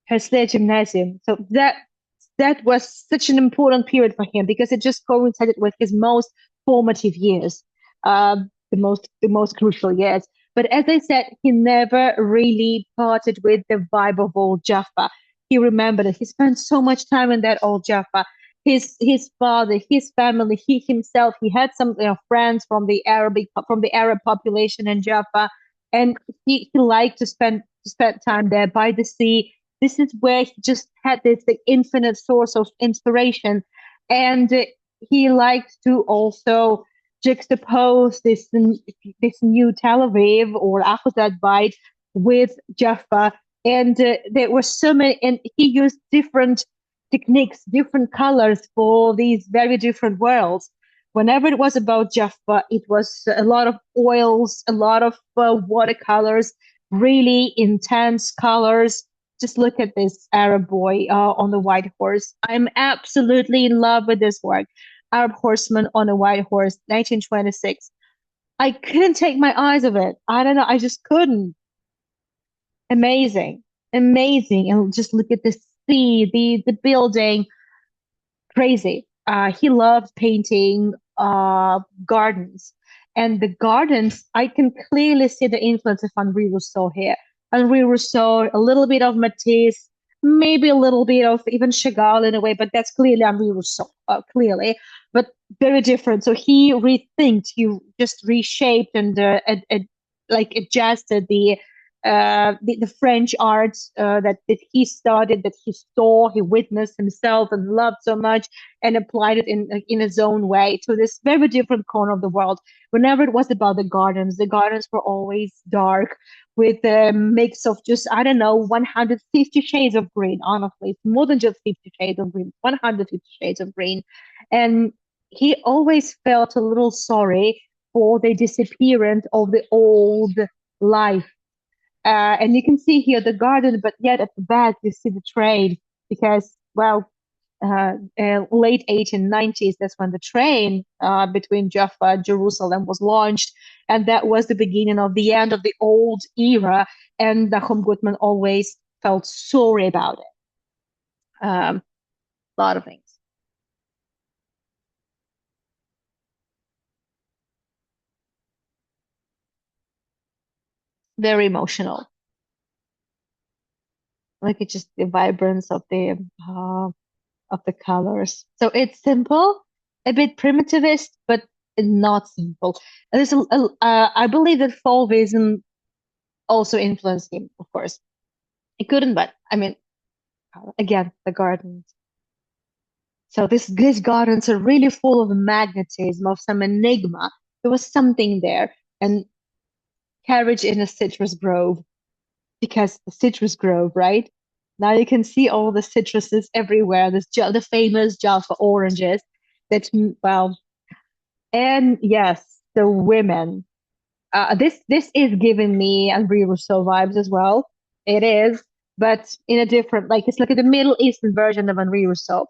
Herzliya Gymnasium. So that was such an important period for him because it just coincided with his most formative years, the most crucial years. But as I said, he never really parted with the vibe of old Jaffa. He remembered it. He spent so much time in that old Jaffa. His father, his family, he himself, he had some friends from the Arab population in Jaffa, and he liked to spend time there by the sea. This is where he just had this like, infinite source of inspiration. And he liked to also juxtapose this new Tel Aviv or Ahuzat Bait with Jaffa. And there were so many, and he used different techniques, different colors for these very different worlds. Whenever it was about Jaffa, it was a lot of oils, a lot of watercolors, really intense colors. Just look at this Arab boy on the white horse. I'm absolutely in love with this work. Arab Horseman on a White Horse, 1926. I couldn't take my eyes off it. I don't know. I just couldn't. Amazing. Amazing. And just look at the sea, the building. Crazy. He loved painting gardens. And the gardens, I can clearly see the influence of Henri Rousseau here. Henri Rousseau, a little bit of Matisse, maybe a little bit of even Chagall in a way, but that's clearly Henri Rousseau, clearly, but very different. So he rethinked, he just reshaped and like adjusted the French art that he started, that he saw, he witnessed himself and loved so much, and applied it in his own way to this very different corner of the world. Whenever it was about the gardens were always dark with a mix of just, I don't know, 150 shades of green. Honestly, it's more than just 50 shades of green, 150 shades of green. And he always felt a little sorry for the disappearance of the old life, and you can see here the garden, but yet at the back you see the train because, well, late 1890s, that's when the train between Jaffa and Jerusalem was launched. And that was the beginning of the end of the old era. And Nachum Gutman always felt sorry about it. A lot of things. Very emotional. Like it's just the vibrance of the colors. So it's simple, a bit primitivist, but not simple. I believe that Fauvism also influenced him, of course. It couldn't, but I mean, again, the gardens. So these gardens are really full of magnetism, of some enigma. There was something there, and carriage in a citrus grove, because the citrus grove, right? Now you can see all the citruses everywhere. The famous Jaffa oranges. Well, and yes, the women. This is giving me Henri Rousseau vibes as well. It is, but in a different, like it's like the Middle Eastern version of Henri Rousseau.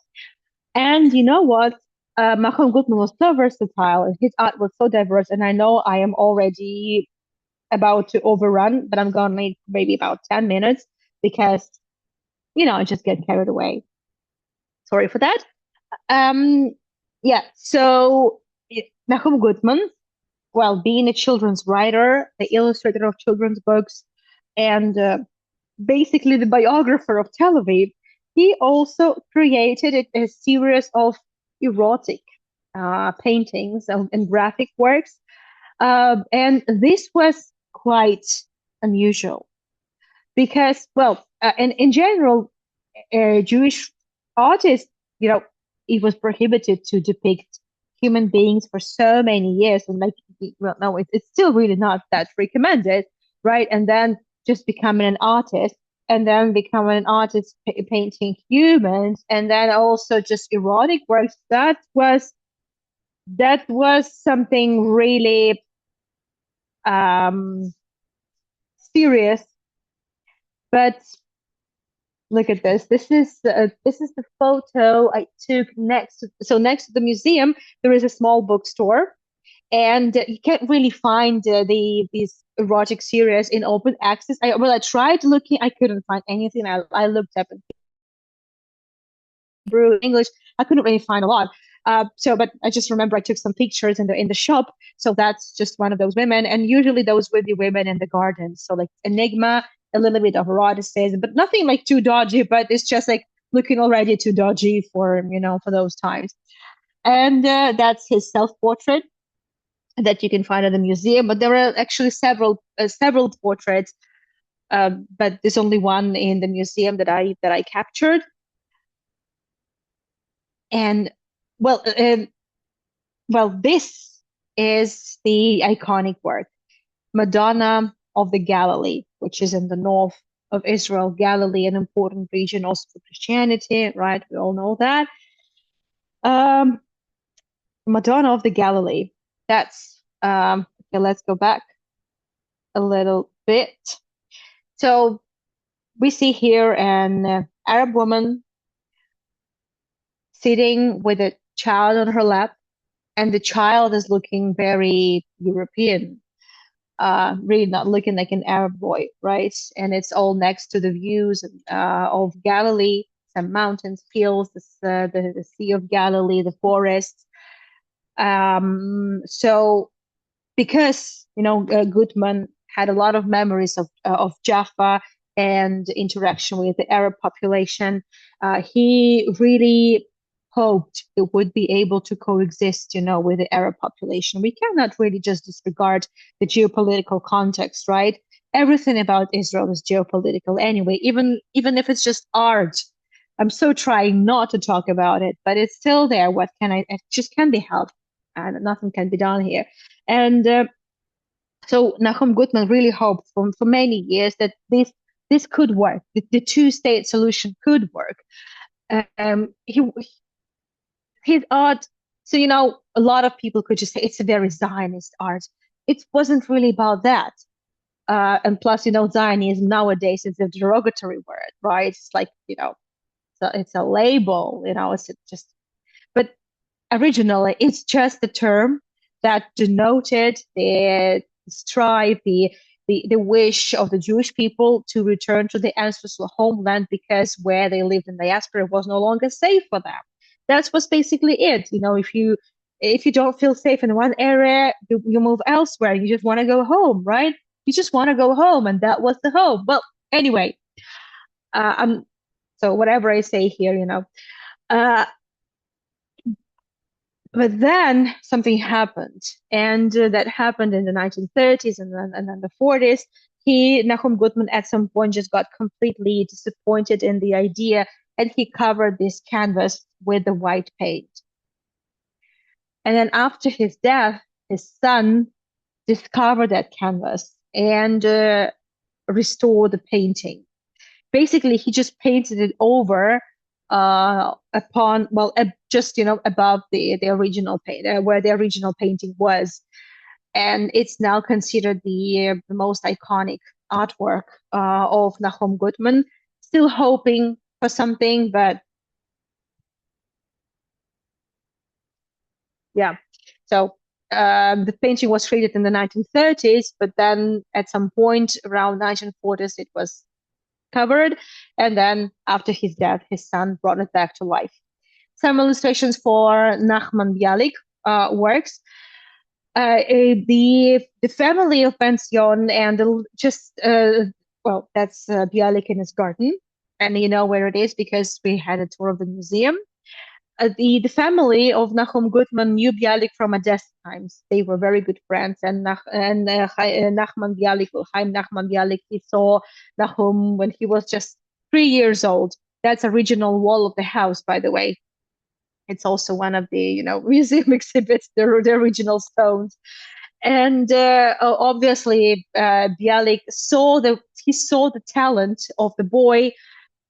And you know what? Nachum Gutman was so versatile, and his art was so diverse. And I know I am already about to overrun, but I'm gonna make maybe about 10 minutes because I just get carried away. Sorry for that. Um, yeah. So Nachum Gutman, well, being a children's writer, the illustrator of children's books, and basically the biographer of Tel Aviv, he also created a series of erotic paintings and graphic works. And this was quite unusual because, well, in general, Jewish artists, you know, it was prohibited to depict human beings for so many years, and like, well, no, it's still really not that recommended, right? And then just becoming an artist, and then becoming an artist painting humans, and then also just erotic works. That was something really um serious, but look at this. This is the photo I took next to the museum. There is a small bookstore, and you can't really find these erotic series in open access. I tried looking, I couldn't find anything. I looked up in Hebrew, English. I couldn't really find a lot. But I just remember I took some pictures in the shop. So that's just one of those women, and usually those would be women in the garden. So like enigma, a little bit of eroticism, but nothing like too dodgy. But it's just like looking already too dodgy for those times. And that's his self-portrait that you can find at the museum. But there are actually several portraits, but there's only one in the museum that I captured. And well, this is the iconic work, Madonna of the Galilee, which is in the north of Israel. Galilee, an important region also for Christianity, right? We all know that. Um, Madonna of the Galilee. That's okay. Let's go back a little bit. So we see here an Arab woman sitting with a child on her lap, and the child is looking very European, really not looking like an Arab boy, right? And it's all next to the views of Galilee, some mountains, fields, the Sea of Galilee, the forests. So because Gutman had a lot of memories of Jaffa and interaction with the Arab population, he really hoped it would be able to coexist, with the Arab population. We cannot really just disregard the geopolitical context, right? Everything about Israel is geopolitical anyway, even if it's just art. I'm so trying not to talk about it, but it's still there. What can it just can't be helped, and nothing can be done here. And so Nachum Gutman really hoped for many years that this could work. The two-state solution could work. His art, so a lot of people could just say it's a very Zionist art. It wasn't really about that. And plus, Zionism nowadays is a derogatory word, right? It's like, so it's a label, it's just, but originally it's just a term that denoted the strife, the wish of the Jewish people to return to the ancestral homeland because where they lived in diaspora was no longer safe for them. That was basically it. If you don't feel safe in one area, you move elsewhere. You just want to go home, right? You just want to go home, and that was the home. Well, anyway, so whatever I say here, uh, but then something happened, and that happened in the 1930s and then the 40s. Nachum Gutman, at some point just got completely disappointed in the idea, and he covered this canvas with the white paint. And then after his death, his son discovered that canvas and restored the painting. Basically, he just painted it over just above the original paint, where the original painting was, and it's now considered the most iconic artwork of Nachum Gutman. Still hoping for something, but yeah. So the painting was created in the 1930s, but then at some point around 1940s, it was covered. And then after his death, his son brought it back to life. Some illustrations for Nachman Bialik works. The family of Pension and that's Bialik in his garden. And you know where it is because we had a tour of the museum. The family of Nachum Gutman knew Bialik from Odessa times. They were very good friends, and Nachman Bialik, Chaim Nachman Bialik, he saw Nachum when he was just 3 years old. That's original wall of the house, by the way. It's also one of the museum exhibits, the original stones. And obviously, Bialik saw the talent of the boy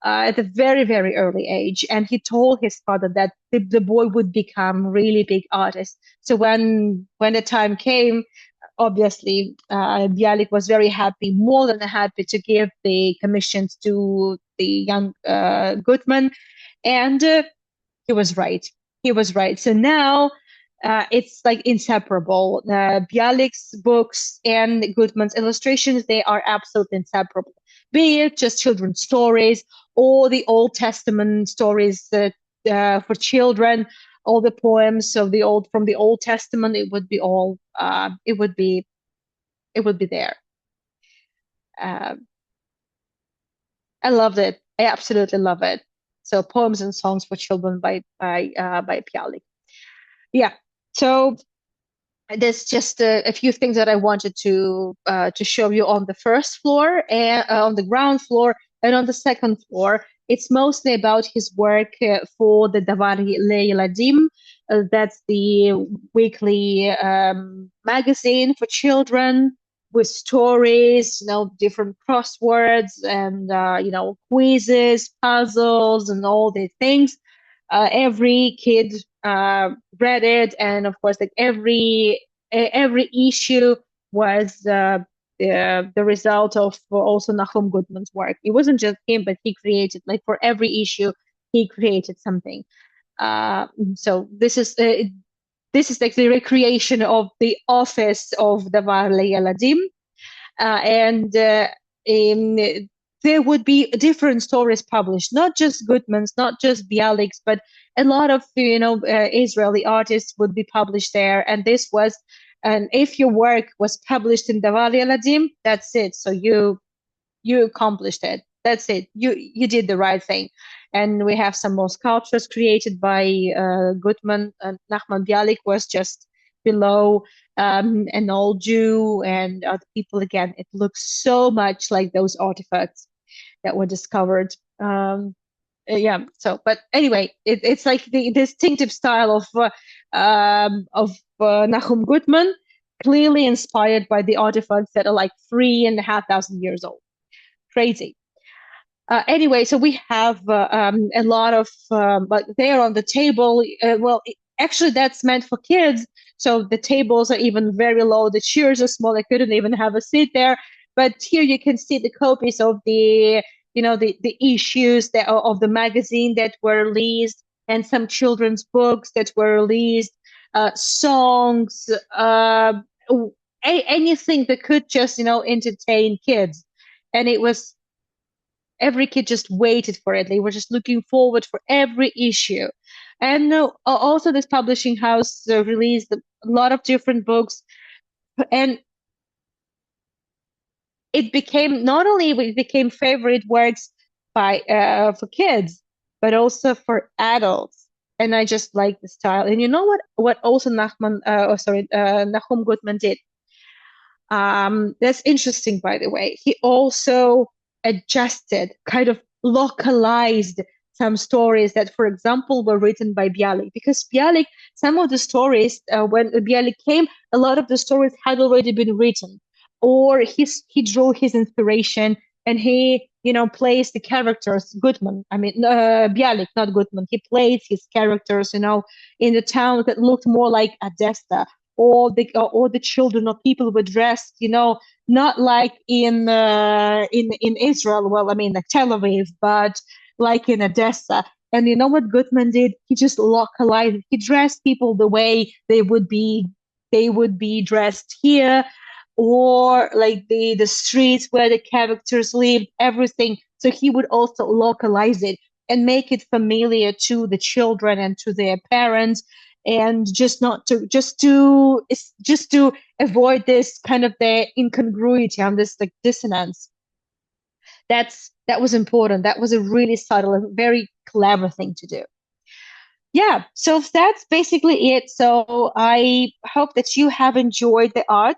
at a very, very early age. And he told his father that the boy would become really big artist. So when the time came, obviously, Bialik was very happy, more than happy to give the commissions to the young Gutman. And he was right. He was right. So now it's like inseparable. Bialik's books and Gutman's illustrations, they are absolutely inseparable. Be it just children's stories or the Old Testament stories for children, all the poems from the Old Testament, it would be all it would be there. I loved it. I absolutely love it. So poems and songs for children by Bialik. Yeah. So there's just a few things that I wanted to show you on the first floor and on the ground floor, and on the second floor. It's mostly about his work for the Davar Le'Yeladim. That's the weekly magazine for children with stories, different crosswords and quizzes, puzzles, and all these things. Every kid read it, and of course, like every issue was the result of also Nachum Gutman's work. It wasn't just him, but he created, like, for every issue, he created something. So this is like the recreation of the office of Davar Le'Yeladim, and there would be different stories published, not just Gutman's, not just Bialik's, but a lot of Israeli artists would be published there. And if your work was published in Davar Le'Yeladim, that's it. So you accomplished it. That's it. You did the right thing. And we have some more sculptures created by Gutman. Nachman Bialik was just below an old Jew and other people. Again, it looks so much like those artifacts that were discovered. Yeah. So, but anyway, it's like the distinctive style of Nachum Gutman, clearly inspired by the artifacts that are like 3,500 years old. Crazy. Anyway, so we have a lot of, but there on the table. Actually, that's meant for kids. So the tables are even very low. The chairs are small. I couldn't even have a seat there. But here you can see the copies of the issues of the magazine that were released, and some children's books that were released, songs, anything that could just, entertain kids. And it was every kid just waited for it. They were just looking forward for every issue. And also, this publishing house released a lot of different books, and it became not only it became favorite works by for kids, but also for adults. And I just like the style. And you know what? What also Nachum Gutman did. That's interesting, by the way. He also adjusted, kind of localized some stories that, for example, were written by Bialik. Because Bialik, some of the stories, when Bialik came, a lot of the stories had already been written, or he drew his inspiration and he, plays the characters. Gutman, I mean, Bialik, not Gutman. He plays his characters, in the town that looked more like Odessa, or the children or people were dressed, not like in Israel. Well, I mean, like Tel Aviv, but like in Odessa. And you know what Gutman did? He just localized. He dressed people the way they would be dressed here, or like the streets where the characters lived, everything. So he would also localize it and make it familiar to the children and to their parents, and just not to just to avoid this kind of the incongruity and this like dissonance. That was important. That was a really subtle and very clever thing to do. Yeah, so that's basically it. So I hope that you have enjoyed the art,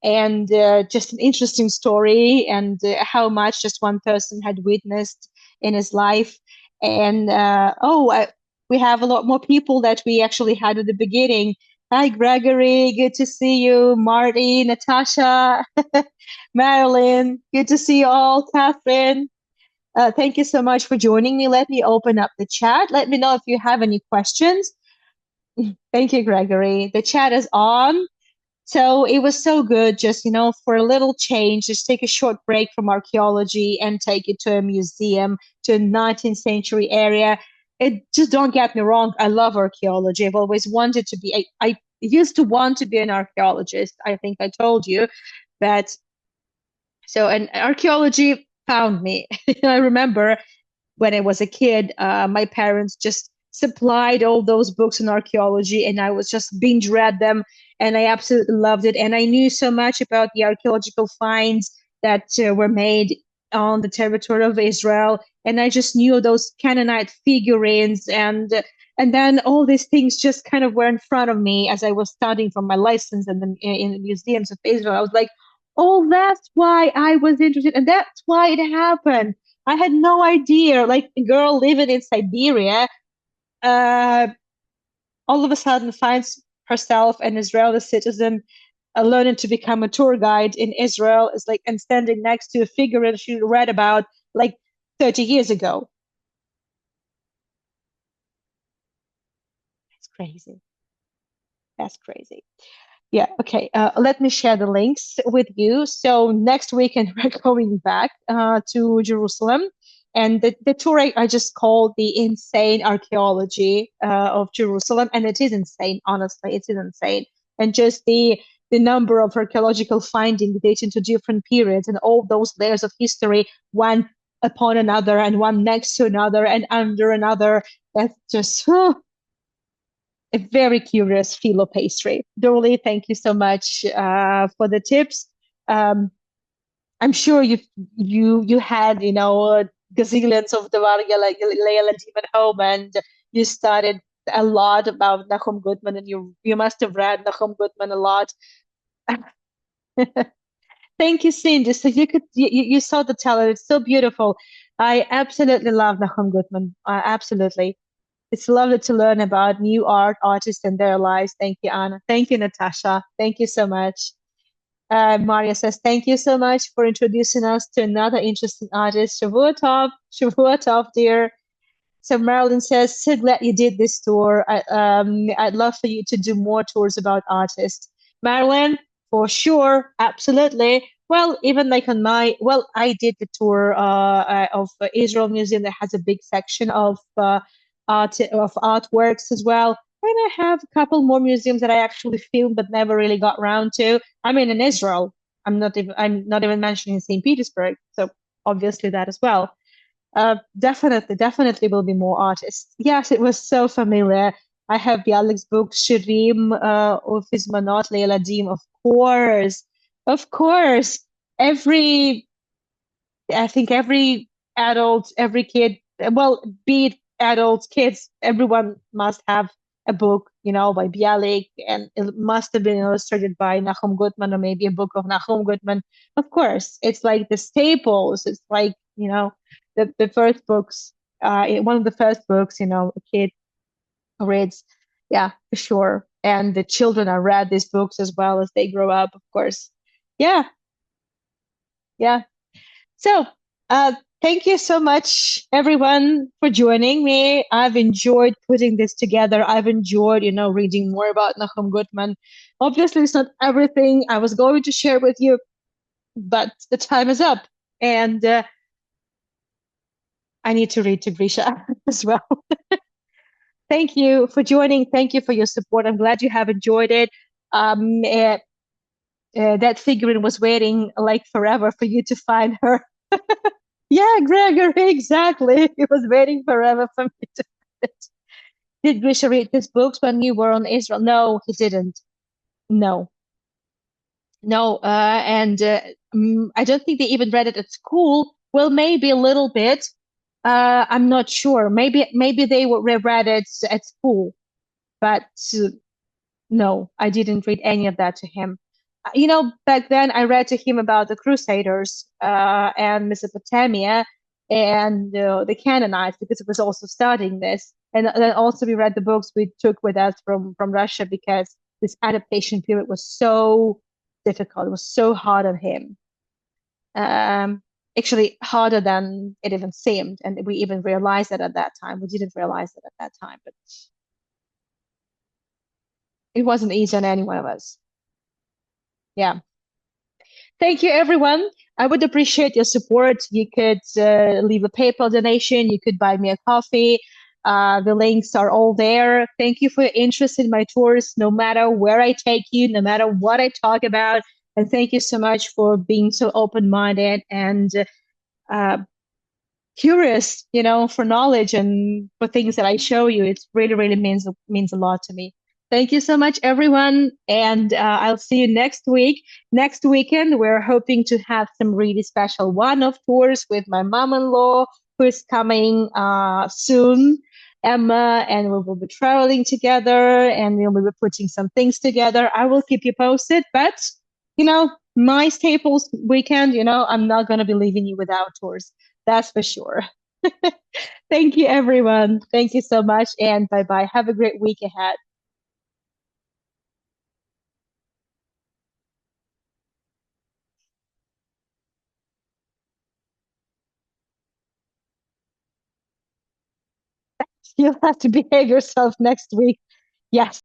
and just an interesting story, and how much just one person had witnessed in his life. And we have a lot more people that we actually had at the beginning. Hi, Gregory. Good to see you. Marty, Natasha, Marilyn. Good to see you all. Catherine. Thank you so much for joining me. Let me open up the chat. Let me know if you have any questions. Thank you, Gregory. The chat is on. So it was so good, just, for a little change, just take a short break from archaeology and take it to a museum, to a 19th century area. It just, don't get me wrong, I love archaeology. I've always wanted to be, I used to want to be an archaeologist. I think I told you that. So, and archaeology found me. I remember when I was a kid, my parents just supplied all those books on archaeology, and I was just binge read them, and I absolutely loved it. And I knew so much about the archaeological finds that were made on the territory of Israel, and I just knew those Canaanite figurines, and then all these things just kind of were in front of me as I was studying for my license in the museums of Israel. I was like, oh, that's why I was interested, and that's why it happened. I had no idea. Like a girl living in Siberia, uh, all of a sudden finds herself an Israeli citizen, learning to become a tour guide in Israel, is like, and standing next to a figure that she read about like 30 years ago. That's crazy. That's crazy. Yeah, okay. Let me share the links with you. So next weekend we're going back to Jerusalem, and the tour I just called the insane archaeology of Jerusalem, and it is insane. Honestly, it is insane, and just the number of archaeological findings dating to different periods and all those layers of history, one upon another, and one next to another, and under another. That's just a very curious philo pastry. Dorley, thank you so much for the tips. Um, I'm sure you had gazillions of the Layla team at home, and you studied a lot about Nachum Gutman, and you must have read Nachum Gutman a lot. Thank you, Cindy. So you saw the talent. It's so beautiful. I absolutely love Nachum Gutman. Absolutely. It's lovely to learn about new artists and their lives. Thank you, Anna. Thank you, Natasha. Thank you so much. Maria says, thank you so much for introducing us to another interesting artist. Shavua Tov, dear. So Marilyn says, so glad you did this tour. I'd love for you to do more tours about artists. Marilyn, for sure, absolutely. Well, even like I did the tour of Israel Museum that has a big section of artworks as well. kind of have a couple more museums that I actually filmed but never really got around to. I mean, in Israel, I'm not even mentioning St. Petersburg, so obviously that as well. Definitely will be more artists. Yes, it was so familiar. I have Bialik's book, Shirim, Ufizmanot Leiladim, of course. Every I think every adult, every kid, well, be it adults, kids, everyone must have a book, by Bialik, and it must have been illustrated by Nachum Gutman or maybe a book of Nachum Gutman. Of course, it's like the staples. It's like, the first books, one of the first books, a kid reads. Yeah, for sure. And the children are read these books as well as they grow up, of course. Yeah, yeah. So, thank you so much, everyone, for joining me. I've enjoyed putting this together. I've enjoyed, reading more about Nachum Gutman. Obviously, it's not everything I was going to share with you, but the time is up. And I need to read to Grisha as well. Thank you for joining. Thank you for your support. I'm glad you have enjoyed it. Um, uh, that figurine was waiting like forever for you to find her. Yeah, Gregory, exactly. He was waiting forever for me to. Did Grisha read his books when you were on Israel? No, he didn't. No, no. And I don't think they even read it at school. Well, maybe a little bit. I'm not sure. Maybe they read it at school, but no, I didn't read any of that to him. Back then I read to him about the Crusaders and Mesopotamia and the Canaanites because it was also studying this. And then also we read the books we took with us from Russia because this adaptation period was so difficult. It was so hard on him. Um, Actually harder than it even seemed. And we even realized that at that time. We didn't realize it at that time, but it wasn't easy on any one of us. Yeah. Thank you, everyone. I would appreciate your support. You could leave a PayPal donation. You could buy me a coffee. The links are all there. Thank you for your interest in my tours, no matter where I take you, no matter what I talk about. And thank you so much for being so open-minded and uh, curious, for knowledge and for things that I show you. It really, really means a lot to me. Thank you so much, everyone, and I'll see you next week. Next weekend, we're hoping to have some really special one-off tours with my mom-in-law, who is coming soon, Emma, and we will be traveling together, and we'll be putting some things together. I will keep you posted, but my Staples weekend, I'm not going to be leaving you without tours. That's for sure. Thank you, everyone. Thank you so much, and bye bye. Have a great week ahead. You'll have to behave yourself next week. Yes.